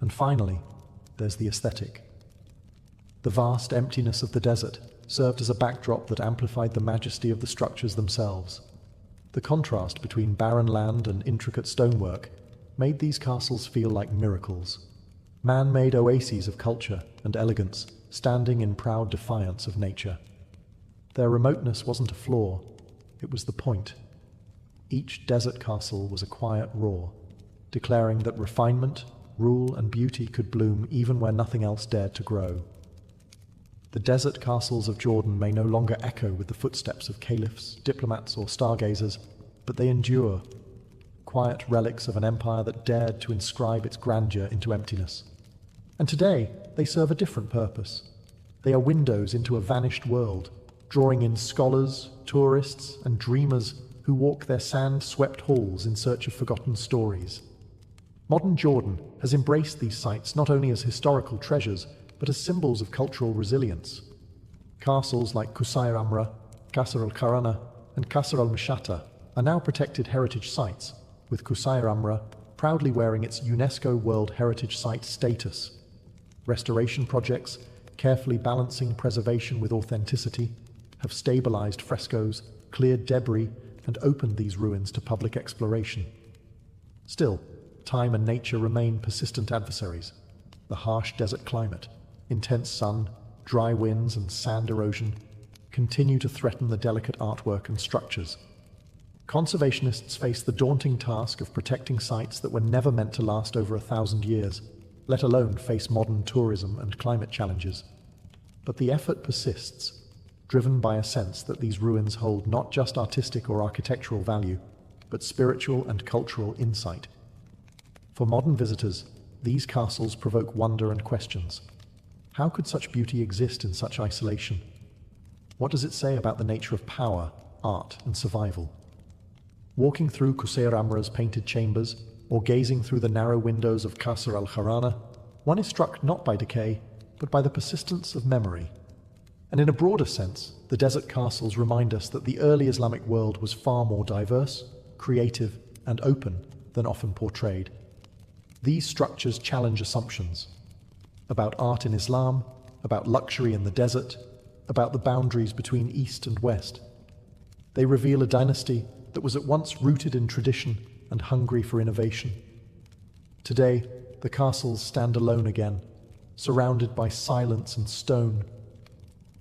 And finally, there's the aesthetic. The vast emptiness of the desert served as a backdrop that amplified the majesty of the structures themselves. The contrast between barren land and intricate stonework made these castles feel like miracles, man-made oases of culture and elegance standing in proud defiance of nature. Their remoteness wasn't a flaw, it was the point. Each desert castle was a quiet roar, declaring that refinement, rule, and beauty could bloom even where nothing else dared to grow. The desert castles of Jordan may no longer echo with the footsteps of caliphs, diplomats, or stargazers, but they endure, quiet relics of an empire that dared to inscribe its grandeur into emptiness. And today, they serve a different purpose. They are windows into a vanished world, drawing in scholars, tourists, and dreamers who walk their sand-swept halls in search of forgotten stories. Modern Jordan has embraced these sites not only as historical treasures, but as symbols of cultural resilience. Castles like Qusayr Amra, Qasr al-Kharana, and Qasr al-Mashata are now protected heritage sites, with Qusayr Amra proudly wearing its UNESCO World Heritage Site status. Restoration projects, carefully balancing preservation with authenticity, have stabilized frescoes, cleared debris, and opened these ruins to public exploration. Still, time and nature remain persistent adversaries. The harsh desert climate, intense sun, dry winds, and sand erosion continue to threaten the delicate artwork and structures. Conservationists face the daunting task of protecting sites that were never meant to last over 1,000 years, let alone face modern tourism and climate challenges. But the effort persists, driven by a sense that these ruins hold not just artistic or architectural value, but spiritual and cultural insight. For modern visitors, these castles provoke wonder and questions. How could such beauty exist in such isolation? What does it say about the nature of power, art, and survival? Walking through Qusayr Amra's painted chambers, or gazing through the narrow windows of Qasr al-Kharana, one is struck not by decay, but by the persistence of memory. And in a broader sense, the desert castles remind us that the early Islamic world was far more diverse, creative, and open than often portrayed. These structures challenge assumptions. about art in Islam, about luxury in the desert, about the boundaries between East and West. They reveal a dynasty that was at once rooted in tradition and hungry for innovation. Today, the castles stand alone again, surrounded by silence and stone.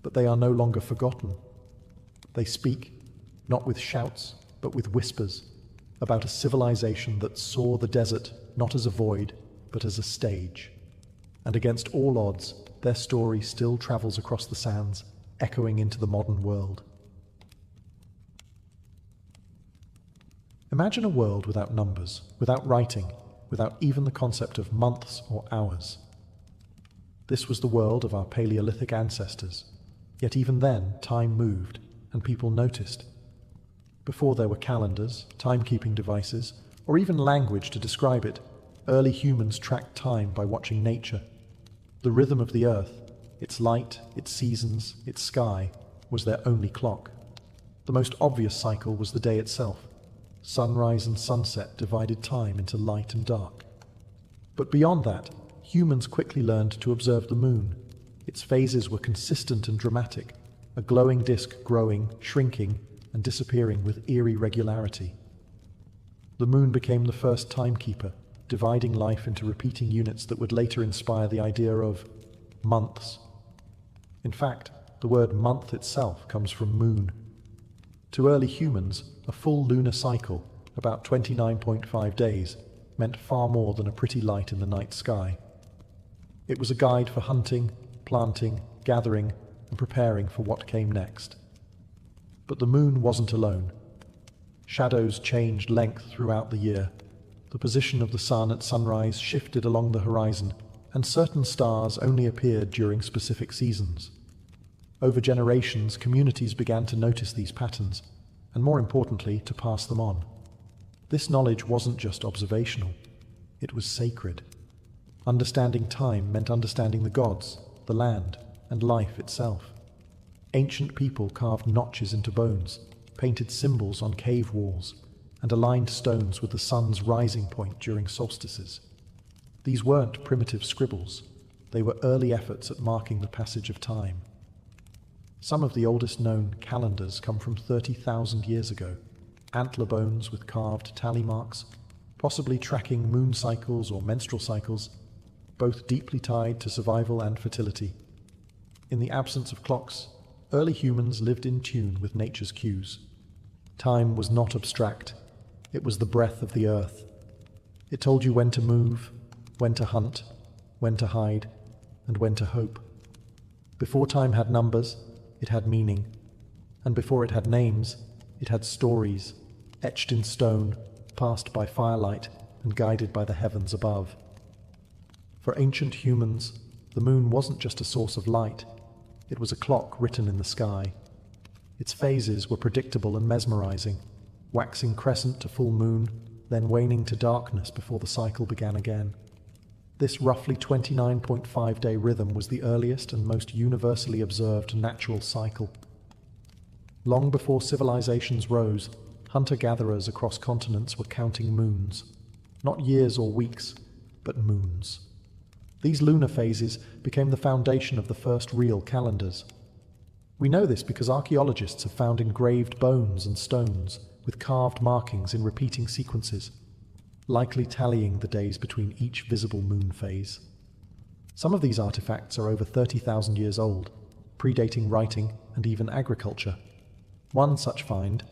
But they are no longer forgotten. They speak, not with shouts, but with whispers, about a civilization that saw the desert not as a void, but as a stage. And against all odds, their story still travels across the sands, echoing into the modern world. Imagine a world without numbers, without writing, without even the concept of months or hours. This was the world of our Paleolithic ancestors, yet even then time moved and people noticed. Before there were calendars, timekeeping devices, or even language to describe it, early humans tracked time by watching nature. The rhythm of the earth, its light, its seasons, its sky, was their only clock. The most obvious cycle was the day itself. Sunrise and sunset divided time into light and dark. But beyond that, humans quickly learned to observe the moon. Its phases were consistent and dramatic, a glowing disk growing, shrinking, and disappearing with eerie regularity. The moon became the first timekeeper, dividing life into repeating units that would later inspire the idea of months. In fact, the word month itself comes from moon. To early humans, a full lunar cycle, about 29.5 days, meant far more than a pretty light in the night sky. It was a guide for hunting, planting, gathering, and preparing for what came next. But the moon wasn't alone. Shadows changed length throughout the year. The position of the sun at sunrise shifted along the horizon, and certain stars only appeared during specific seasons. Over generations, communities began to notice these patterns, and more importantly, to pass them on. This knowledge wasn't just observational, it was sacred. Understanding time meant understanding the gods, the land, and life itself. Ancient people carved notches into bones, painted symbols on cave walls, and aligned stones with the sun's rising point during solstices. These weren't primitive scribbles, they were early efforts at marking the passage of time. Some of the oldest known calendars come from 30,000 years ago, antler bones with carved tally marks, possibly tracking moon cycles or menstrual cycles, both deeply tied to survival and fertility. In the absence of clocks, early humans lived in tune with nature's cues. Time was not abstract, it was the breath of the earth. It told you when to move, when to hunt, when to hide, and when to hope. Before time had numbers, it had meaning, and before it had names, it had stories, etched in stone, passed by firelight, and guided by the heavens above. For ancient humans, the moon wasn't just a source of light, it was a clock written in the sky. Its phases were predictable and mesmerizing, waxing crescent to full moon, then waning to darkness before the cycle began again. This roughly 29.5-day rhythm was the earliest and most universally observed natural cycle. Long before civilizations rose, hunter-gatherers across continents were counting moons. Not years or weeks, but moons. These lunar phases became the foundation of the first real calendars. We know this because archaeologists have found engraved bones and stones with carved markings in repeating sequences, likely tallying the days between each visible moon phase. Some of these artifacts are over 30,000 years old, predating writing and even agriculture. One such find,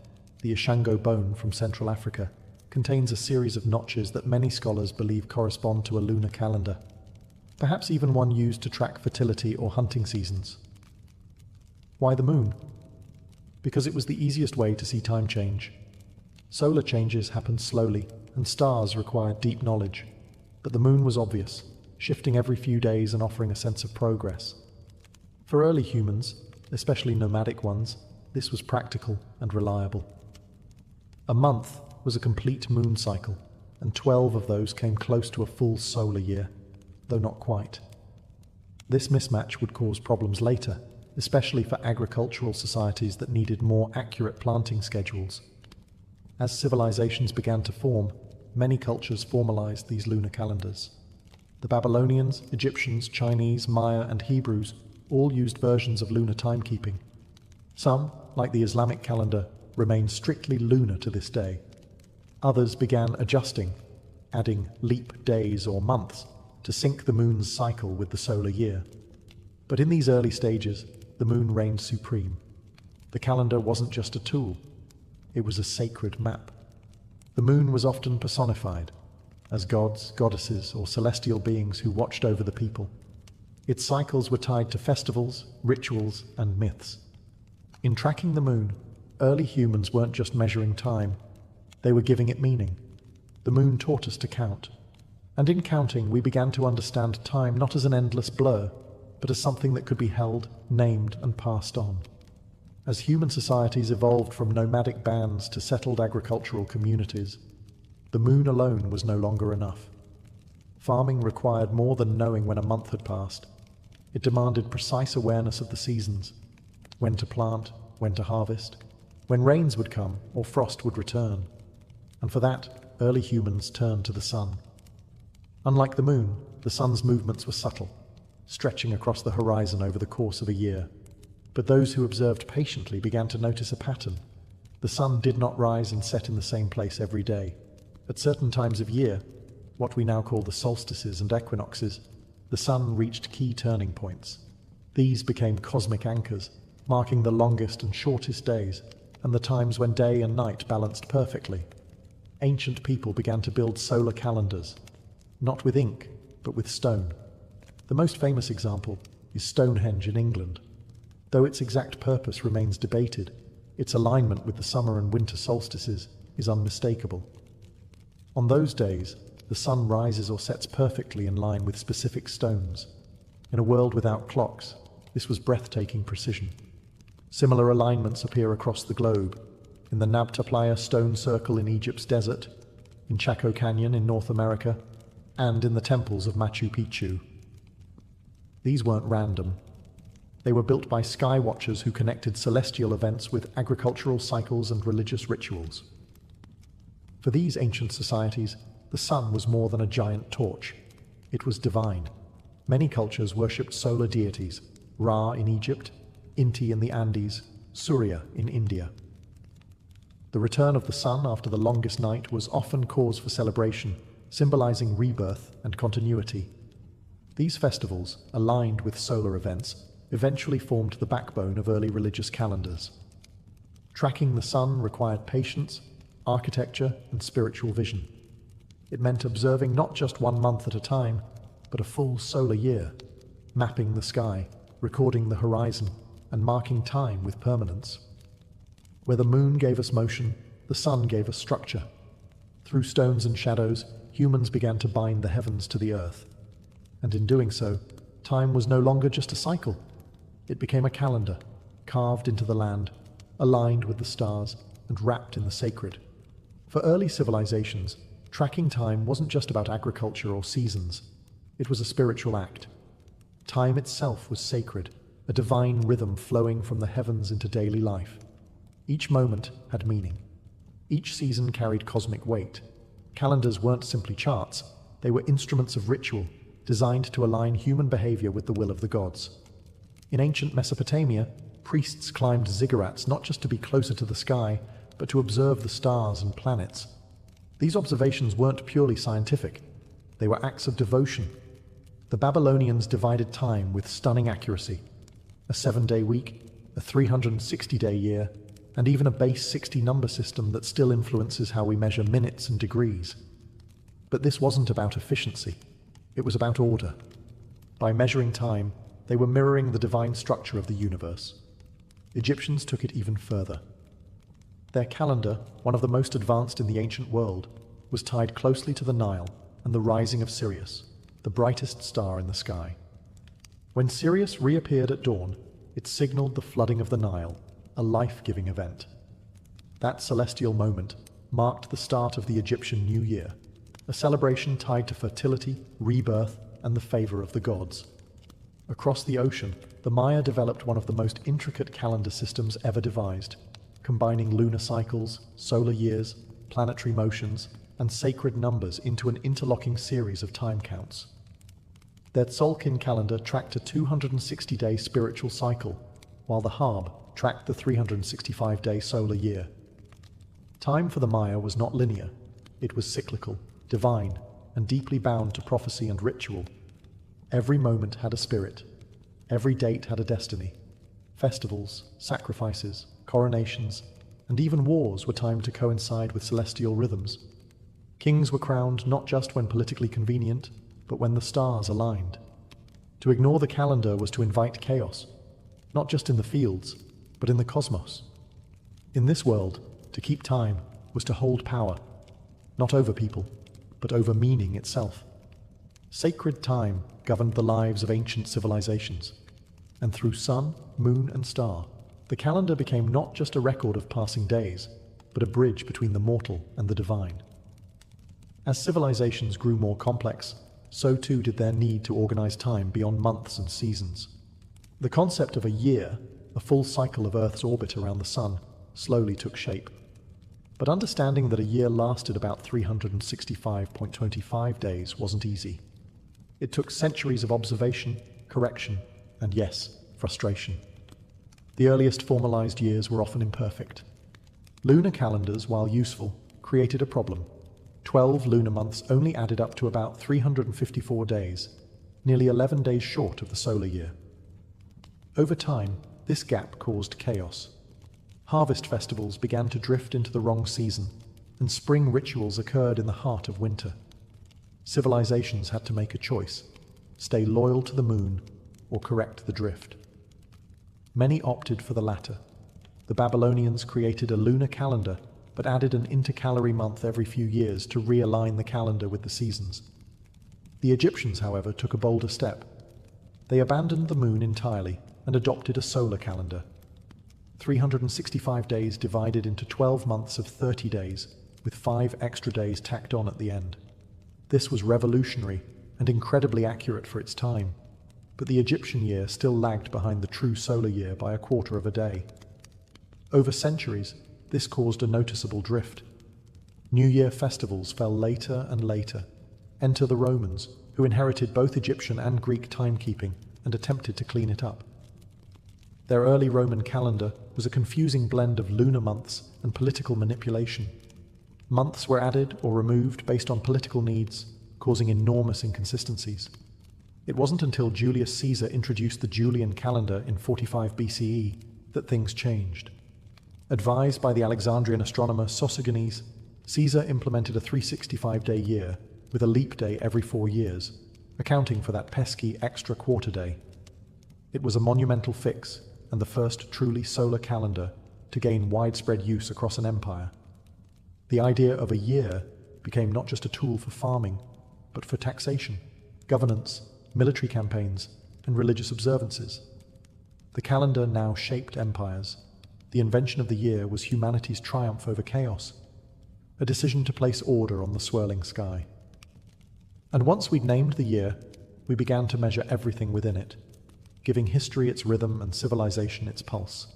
the Ishango bone from Central Africa, contains a series of notches that many scholars believe correspond to a lunar calendar, perhaps even one used to track fertility or hunting seasons. Why the moon? Because it was the easiest way to see time change. Solar changes happened slowly, and stars required deep knowledge, but the moon was obvious, shifting every few days and offering a sense of progress. For early humans, especially nomadic ones, this was practical and reliable. A month was a complete moon cycle, and 12 of those came close to a full solar year, though not quite. This mismatch would cause problems later, especially for agricultural societies that needed more accurate planting schedules. As civilizations began to form, many cultures formalized these lunar calendars. The Babylonians, Egyptians, Chinese, Maya, and Hebrews all used versions of lunar timekeeping. Some, like the Islamic calendar, remain strictly lunar to this day. Others began adjusting, adding leap days or months to sync the moon's cycle with the solar year. But in these early stages, the moon reigned supreme. The calendar wasn't just a tool, it was a sacred map. The moon was often personified as gods, goddesses, or celestial beings who watched over the people. Its cycles were tied to festivals, rituals, and myths. In tracking the moon, early humans weren't just measuring time, they were giving it meaning. The moon taught us to count, and in counting we began to understand time not as an endless blur, but as something that could be held, named, and passed on. As human societies evolved from nomadic bands to settled agricultural communities, the moon alone was no longer enough. Farming required more than knowing when a month had passed. It demanded precise awareness of the seasons, when to plant, when to harvest, when rains would come or frost would return. And for that, early humans turned to the sun. Unlike the moon, the sun's movements were subtle, stretching across the horizon over the course of a year. But those who observed patiently began to notice a pattern. The sun did not rise and set in the same place every day. At certain times of year, what we now call the solstices and equinoxes, the sun reached key turning points. These became cosmic anchors, marking the longest and shortest days, and the times when day and night balanced perfectly. Ancient people began to build solar calendars, not with ink, but with stone. The most famous example is Stonehenge in England. Though its exact purpose remains debated, its alignment with the summer and winter solstices is unmistakable. On those days, the sun rises or sets perfectly in line with specific stones. In a world without clocks, this was breathtaking precision. Similar alignments appear across the globe, in the Nabta Playa stone circle in Egypt's desert, in Chaco Canyon in North America, and in the temples of Machu Picchu. These weren't random. They were built by sky watchers who connected celestial events with agricultural cycles and religious rituals. For these ancient societies, the sun was more than a giant torch. It was divine. Many cultures worshipped solar deities, Ra in Egypt, Inti in the Andes, Surya in India. The return of the sun after the longest night was often cause for celebration, symbolizing rebirth and continuity. These festivals, aligned with solar events, eventually formed the backbone of early religious calendars. Tracking the sun required patience, architecture, and spiritual vision. It meant observing not just 1 month at a time, but a full solar year, mapping the sky, recording the horizon, and marking time with permanence. Where the moon gave us motion, the sun gave us structure. Through stones and shadows, humans began to bind the heavens to the earth. And in doing so, time was no longer just a cycle. It became a calendar, carved into the land, aligned with the stars, and wrapped in the sacred. For early civilizations, tracking time wasn't just about agriculture or seasons. It was a spiritual act. Time itself was sacred, a divine rhythm flowing from the heavens into daily life. Each moment had meaning. Each season carried cosmic weight. Calendars weren't simply charts, they were instruments of ritual, designed to align human behavior with the will of the gods. In ancient Mesopotamia, priests climbed ziggurats not just to be closer to the sky, but to observe the stars and planets. These observations weren't purely scientific. They were acts of devotion. The Babylonians divided time with stunning accuracy. A 7-day week, a 360-day year, and even a base 60 number system that still influences how we measure minutes and degrees. But this wasn't about efficiency. It was about order. By measuring time, they were mirroring the divine structure of the universe. Egyptians took it even further. Their calendar, one of the most advanced in the ancient world, was tied closely to the Nile and the rising of Sirius, the brightest star in the sky. When Sirius reappeared at dawn, it signaled the flooding of the Nile, a life-giving event. That celestial moment marked the start of the Egyptian New Year, a celebration tied to fertility, rebirth, and the favor of the gods. Across the ocean, the Maya developed one of the most intricate calendar systems ever devised, combining lunar cycles, solar years, planetary motions, and sacred numbers into an interlocking series of time counts. Their Tzolk'in calendar tracked a 260-day spiritual cycle, while the Harb tracked the 365-day solar year. Time for the Maya was not linear. It was cyclical, divine, and deeply bound to prophecy and ritual. Every moment had a spirit. Every date had a destiny. Festivals, sacrifices, coronations, and even wars were timed to coincide with celestial rhythms. Kings were crowned not just when politically convenient, but when the stars aligned. To ignore the calendar was to invite chaos, not just in the fields, but in the cosmos. In this world, to keep time was to hold power, not over people, but over meaning itself. Sacred time governed the lives of ancient civilizations, and through sun, moon, and star, the calendar became not just a record of passing days, but a bridge between the mortal and the divine. As civilizations grew more complex, so too did their need to organize time beyond months and seasons. The concept of a year, a full cycle of Earth's orbit around the sun, slowly took shape. But understanding that a year lasted about 365.25 days wasn't easy. It took centuries of observation, correction, and yes, frustration. The earliest formalized years were often imperfect. Lunar calendars, while useful, created a problem. 12 lunar months only added up to about 354 days, nearly 11 days short of the solar year. Over time, this gap caused chaos. Harvest festivals began to drift into the wrong season, and spring rituals occurred in the heart of winter. Civilizations had to make a choice: stay loyal to the moon or correct the drift. Many opted for the latter. The Babylonians created a lunar calendar, but added an intercalary month every few years to realign the calendar with the seasons. The Egyptians, however, took a bolder step. They abandoned the moon entirely and adopted a solar calendar. 365 days divided into 12 months of 30 days, with 5 extra days tacked on at the end. This was revolutionary and incredibly accurate for its time, but the Egyptian year still lagged behind the true solar year by a quarter of a day. Over centuries, this caused a noticeable drift. New Year festivals fell later and later. Enter the Romans, who inherited both Egyptian and Greek timekeeping and attempted to clean it up. Their early Roman calendar was a confusing blend of lunar months and political manipulation. Months were added or removed based on political needs, causing enormous inconsistencies. It wasn't until Julius Caesar introduced the Julian calendar in 45 BCE that things changed. Advised by the Alexandrian astronomer Sosigenes, Caesar implemented a 365-day year with a leap day every 4 years, accounting for that pesky extra quarter day. It was a monumental fix and the first truly solar calendar to gain widespread use across an empire. The idea of a year became not just a tool for farming, but for taxation, governance, military campaigns, and religious observances. The calendar now shaped empires. The invention of the year was humanity's triumph over chaos, a decision to place order on the swirling sky. And once we'd named the year, we began to measure everything within it, giving history its rhythm and civilization its pulse.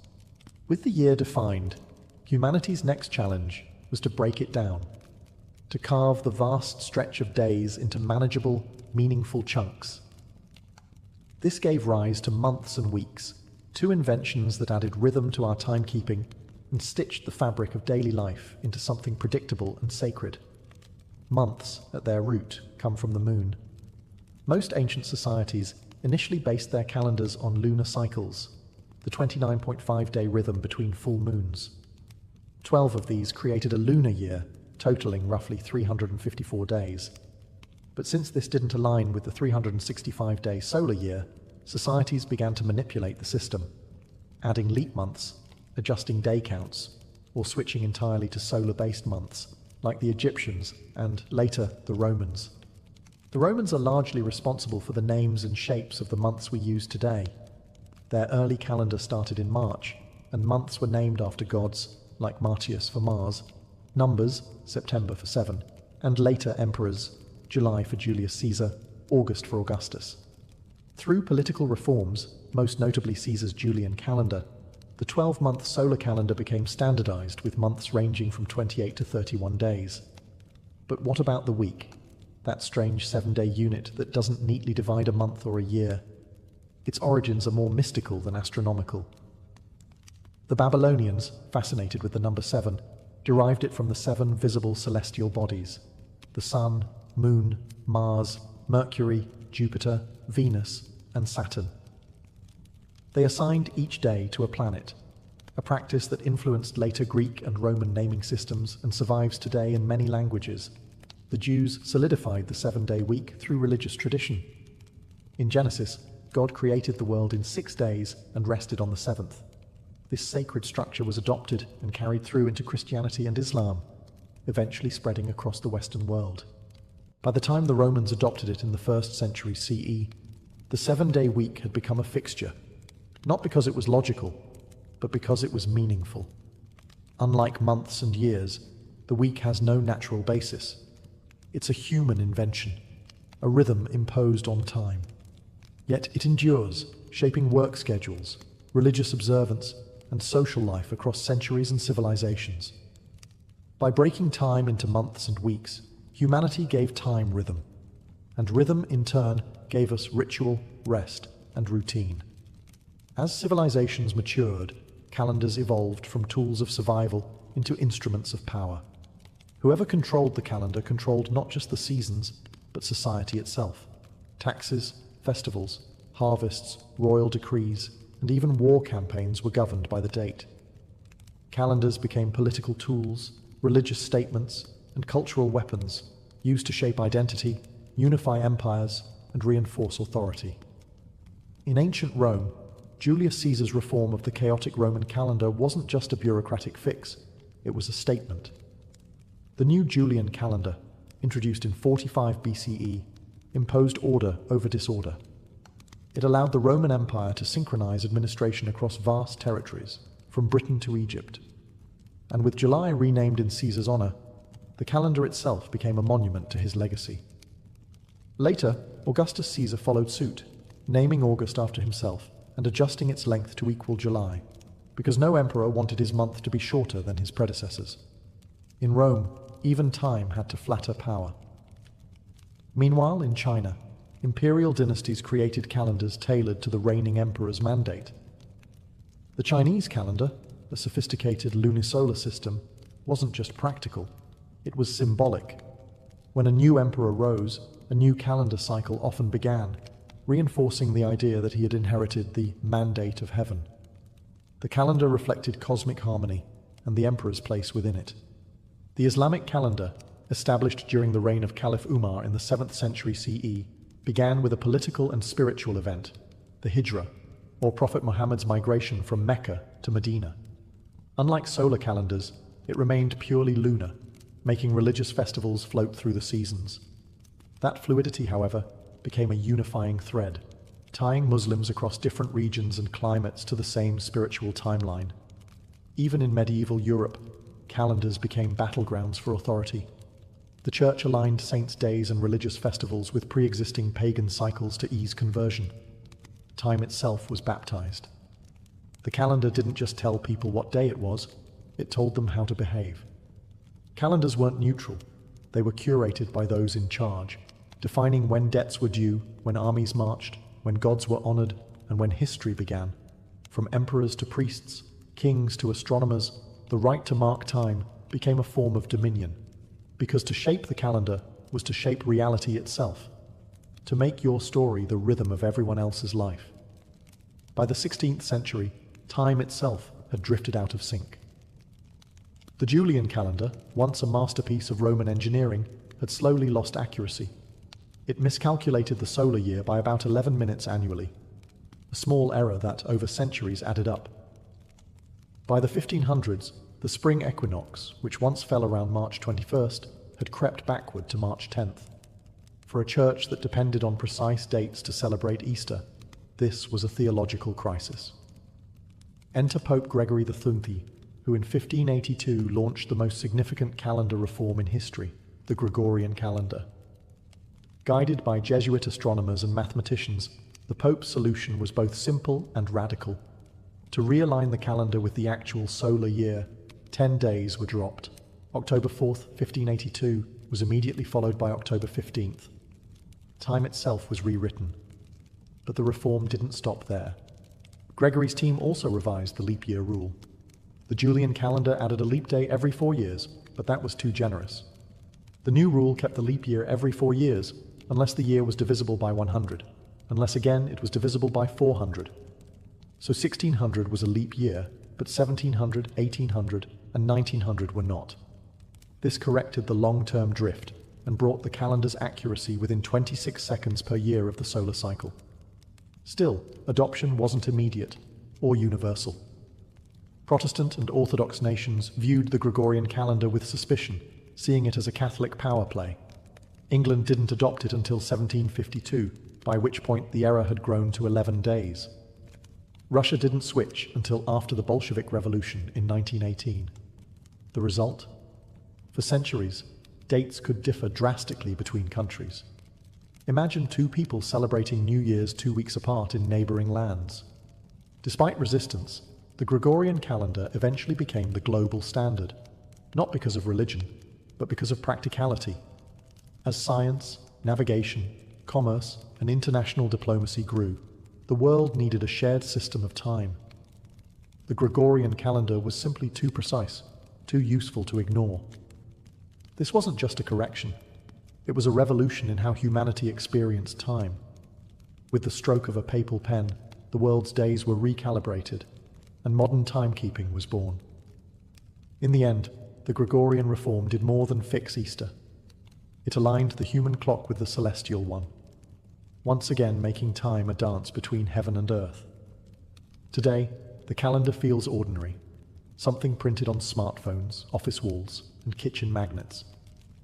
With the year defined, humanity's next challenge was to break it down, to carve the vast stretch of days into manageable, meaningful chunks. This gave rise to months and weeks, two inventions that added rhythm to our timekeeping and stitched the fabric of daily life into something predictable and sacred. Months, at their root, come from the moon. Most ancient societies initially based their calendars on lunar cycles, the 29.5-day rhythm between full moons. 12 of these created a lunar year, totaling roughly 354 days. But since this didn't align with the 365-day solar year, societies began to manipulate the system, adding leap months, adjusting day counts, or switching entirely to solar-based months, like the Egyptians and, later, the Romans. The Romans are largely responsible for the names and shapes of the months we use today. Their early calendar started in March, and months were named after gods, like Martius for Mars, numbers, September for 7, and later emperors, July for Julius Caesar, August for Augustus. Through political reforms, most notably Caesar's Julian calendar, the 12-month solar calendar became standardized with months ranging from 28 to 31 days. But what about the week? that strange 7-day unit that doesn't neatly divide a month or a year. Its origins are more mystical than astronomical. The Babylonians, fascinated with the number 7, derived it from the 7 visible celestial bodies: the Sun, Moon, Mars, Mercury, Jupiter, Venus, and Saturn. They assigned each day to a planet, a practice that influenced later Greek and Roman naming systems and survives today in many languages. The Jews solidified the 7-day week through religious tradition. In Genesis, God created the world in 6 days and rested on the 7th. This sacred structure was adopted and carried through into Christianity and Islam, eventually spreading across the Western world. By the time the Romans adopted it in the 1st century CE, the 7-day week had become a fixture, not because it was logical, but because it was meaningful. Unlike months and years, the week has no natural basis. It's a human invention, a rhythm imposed on time. Yet it endures, shaping work schedules, religious observance, and social life across centuries and civilizations. By breaking time into months and weeks, humanity gave time rhythm, and rhythm in turn gave us ritual, rest, and routine. As civilizations matured, calendars evolved from tools of survival into instruments of power. Whoever controlled the calendar controlled not just the seasons, but society itself. Taxes, festivals, harvests, royal decrees, and even war campaigns were governed by the date. Calendars became political tools, religious statements, and cultural weapons used to shape identity, unify empires, and reinforce authority. In ancient Rome, Julius Caesar's reform of the chaotic Roman calendar wasn't just a bureaucratic fix, it was a statement. The new Julian calendar, introduced in 45 BCE, imposed order over disorder. It allowed the Roman Empire to synchronize administration across vast territories, from Britain to Egypt. And with July renamed in Caesar's honor, the calendar itself became a monument to his legacy. Later, Augustus Caesar followed suit, naming August after himself and adjusting its length to equal July, because no emperor wanted his month to be shorter than his predecessors. In Rome, even time had to flatter power. Meanwhile, in China, imperial dynasties created calendars tailored to the reigning emperor's mandate. The Chinese calendar, a sophisticated lunisolar system, wasn't just practical, it was symbolic. When a new emperor rose, a new calendar cycle often began, reinforcing the idea that he had inherited the mandate of heaven. The calendar reflected cosmic harmony and the emperor's place within it. The Islamic calendar, established during the reign of Caliph Umar in the 7th century CE, began with a political and spiritual event, the Hijra, or Prophet Muhammad's migration from Mecca to Medina. Unlike solar calendars, it remained purely lunar, making religious festivals float through the seasons. That fluidity, however, became a unifying thread, tying Muslims across different regions and climates to the same spiritual timeline. Even in medieval Europe, calendars became battlegrounds for authority. The church aligned saints' days and religious festivals with pre-existing pagan cycles to ease conversion. Time itself was baptized. The calendar didn't just tell people what day it was, it told them how to behave. Calendars weren't neutral, they were curated by those in charge, defining when debts were due, when armies marched, when gods were honored, and when history began. From emperors to priests, kings to astronomers, the right to mark time became a form of dominion, because to shape the calendar was to shape reality itself, to make your story the rhythm of everyone else's life. By the 16th century, time itself had drifted out of sync. The Julian calendar, once a masterpiece of Roman engineering, had slowly lost accuracy. It miscalculated the solar year by about 11 minutes annually, a small error that, over centuries, added up. By the 1500s, the spring equinox, which once fell around March 21st, had crept backward to March 10th. For a church that depended on precise dates to celebrate Easter, this was a theological crisis. Enter Pope Gregory XIII, who in 1582 launched the most significant calendar reform in history, the Gregorian calendar. Guided by Jesuit astronomers and mathematicians, the Pope's solution was both simple and radical. To realign the calendar with the actual solar year, 10 days were dropped. October 4th, 1582, was immediately followed by October 15th. Time itself was rewritten. But the reform didn't stop there. Gregory's team also revised the leap year rule. The Julian calendar added a leap day every 4 years, but that was too generous. The new rule kept the leap year every 4 years, unless the year was divisible by 100, unless again it was divisible by 400. So 1600 was a leap year, but 1700, 1800, and 1900 were not. This corrected the long-term drift and brought the calendar's accuracy within 26 seconds per year of the solar cycle. Still, adoption wasn't immediate or universal. Protestant and Orthodox nations viewed the Gregorian calendar with suspicion, seeing it as a Catholic power play. England didn't adopt it until 1752, by which point the error had grown to 11 days. Russia didn't switch until after the Bolshevik Revolution in 1918. The result? For centuries, dates could differ drastically between countries. Imagine two people celebrating New Year's 2 weeks apart in neighboring lands. Despite resistance, the Gregorian calendar eventually became the global standard, not because of religion, but because of practicality. As science, navigation, commerce, and international diplomacy grew, the world needed a shared system of time. The Gregorian calendar was simply too precise, too useful to ignore. This wasn't just a correction. It was a revolution in how humanity experienced time. With the stroke of a papal pen, the world's days were recalibrated, and modern timekeeping was born. In the end, the Gregorian reform did more than fix Easter. It aligned the human clock with the celestial one, once again making time a dance between heaven and earth. Today, the calendar feels ordinary, something printed on smartphones, office walls, and kitchen magnets.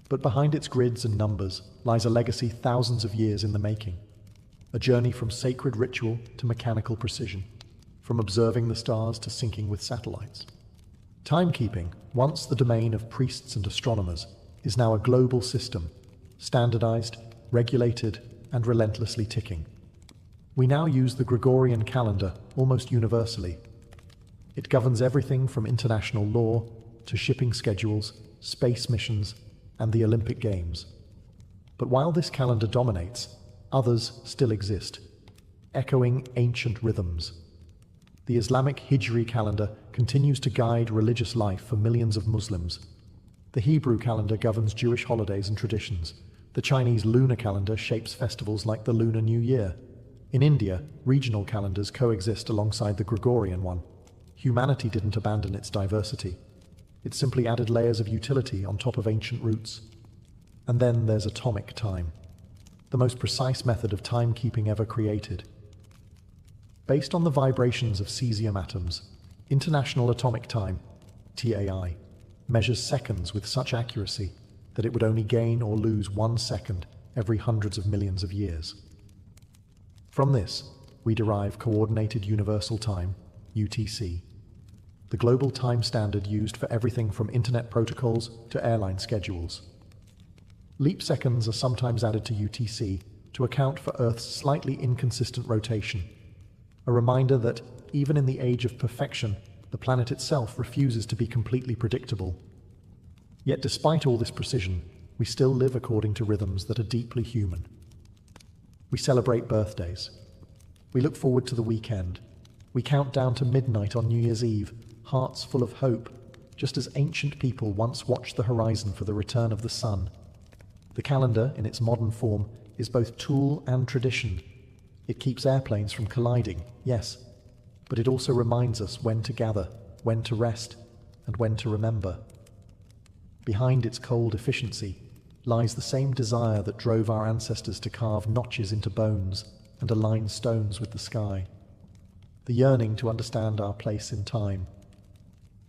But behind its grids and numbers lies a legacy thousands of years in the making, a journey from sacred ritual to mechanical precision, from observing the stars to syncing with satellites. Timekeeping, once the domain of priests and astronomers, is now a global system, standardized, regulated, and relentlessly ticking. We now use the Gregorian calendar almost universally. It governs everything from international law to shipping schedules, space missions, and the Olympic Games. But while this calendar dominates, others still exist, echoing ancient rhythms. The Islamic Hijri calendar continues to guide religious life for millions of Muslims. The Hebrew calendar governs Jewish holidays and traditions. The Chinese lunar calendar shapes festivals like the Lunar New Year. In India, regional calendars coexist alongside the Gregorian one. Humanity didn't abandon its diversity. It simply added layers of utility on top of ancient roots. And then there's atomic time, the most precise method of timekeeping ever created. Based on the vibrations of cesium atoms, International Atomic Time, TAI, measures seconds with such accuracy that it would only gain or lose 1 second every hundreds of millions of years. From this, we derive Coordinated Universal Time, UTC, the global time standard used for everything from internet protocols to airline schedules. Leap seconds are sometimes added to UTC to account for Earth's slightly inconsistent rotation, a reminder that, even in the age of perfection, the planet itself refuses to be completely predictable. Yet despite all this precision, we still live according to rhythms that are deeply human. We celebrate birthdays. We look forward to the weekend. We count down to midnight on New Year's Eve, hearts full of hope, just as ancient people once watched the horizon for the return of the sun. The calendar, in its modern form, is both tool and tradition. It keeps airplanes from colliding, yes, but it also reminds us when to gather, when to rest, and when to remember. Behind its cold efficiency lies the same desire that drove our ancestors to carve notches into bones and align stones with the sky. The yearning to understand our place in time.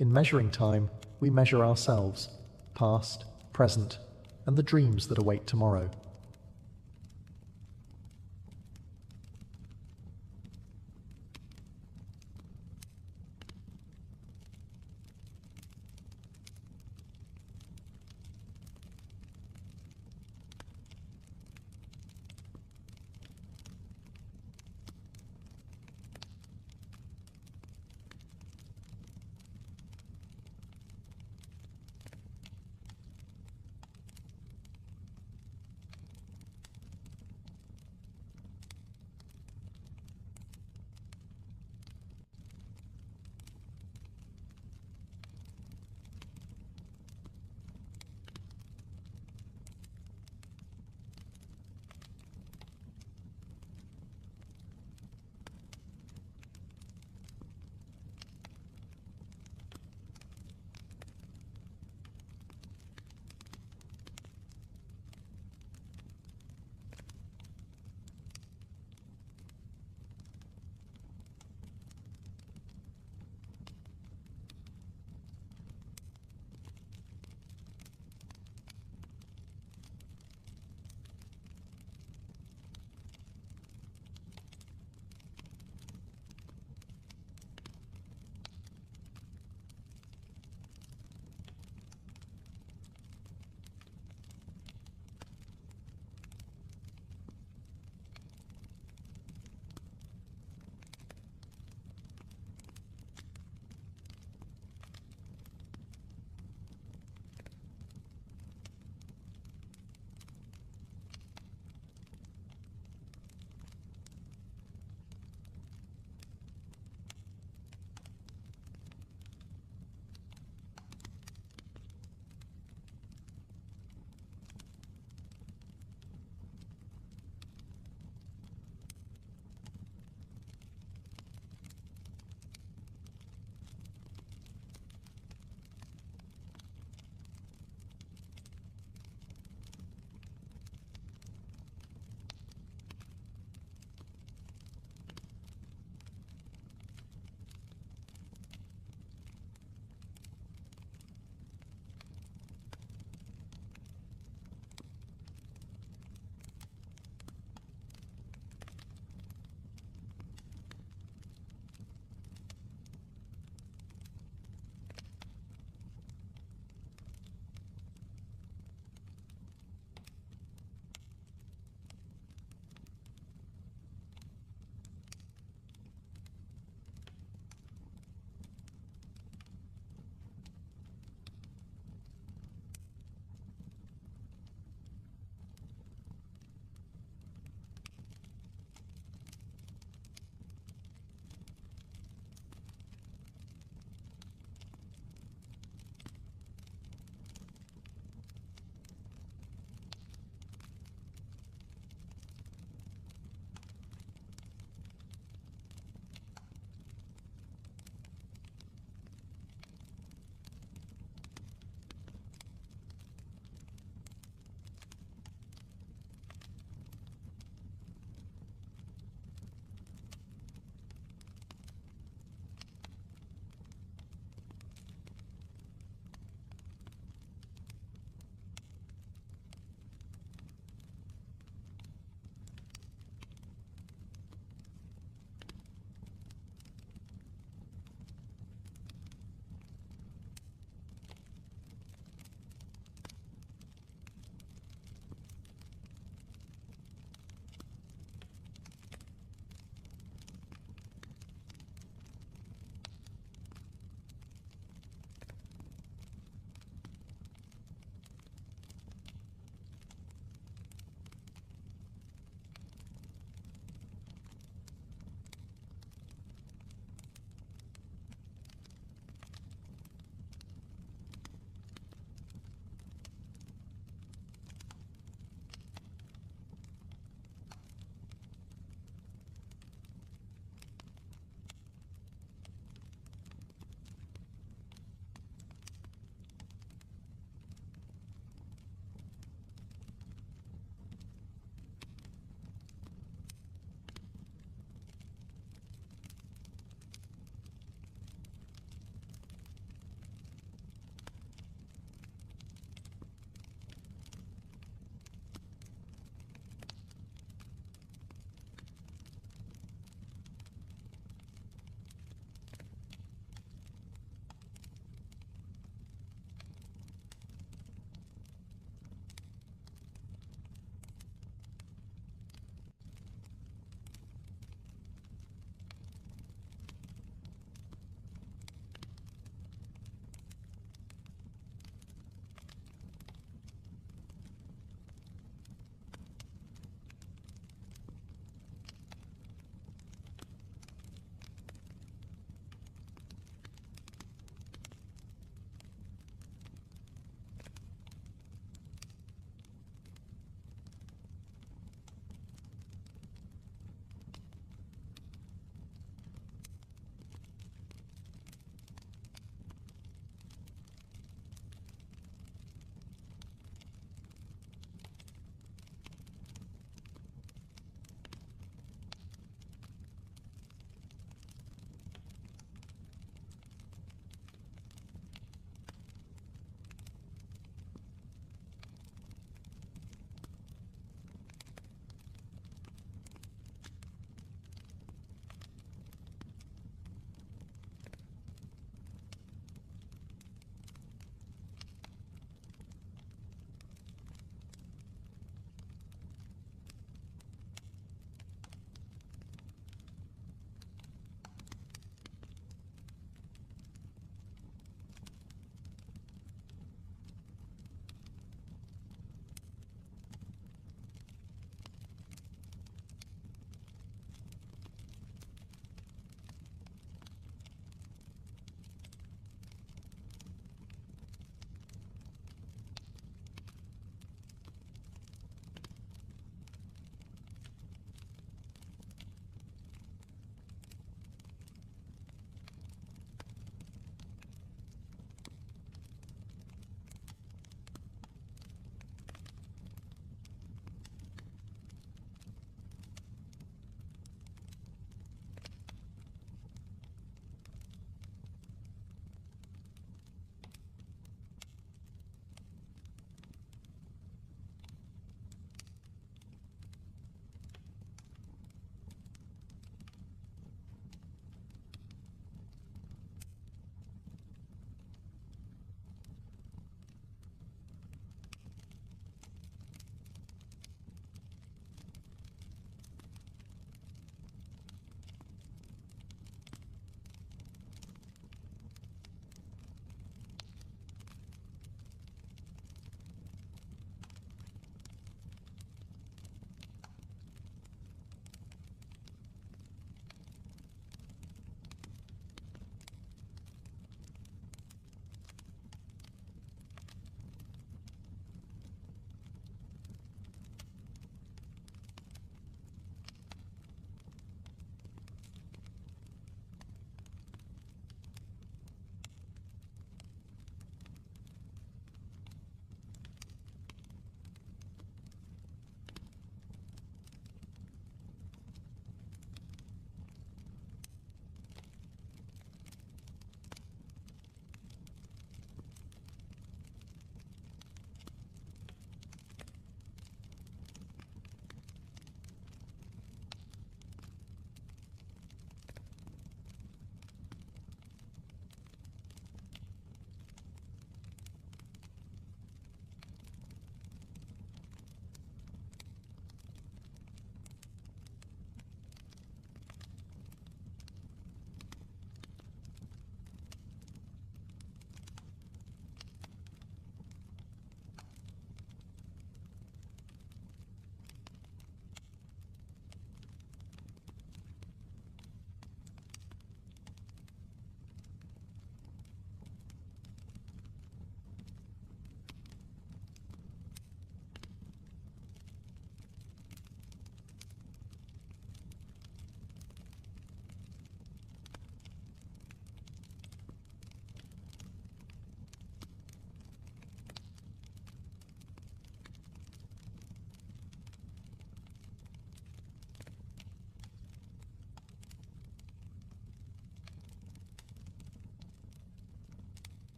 In measuring time, we measure ourselves, past, present, and the dreams that await tomorrow.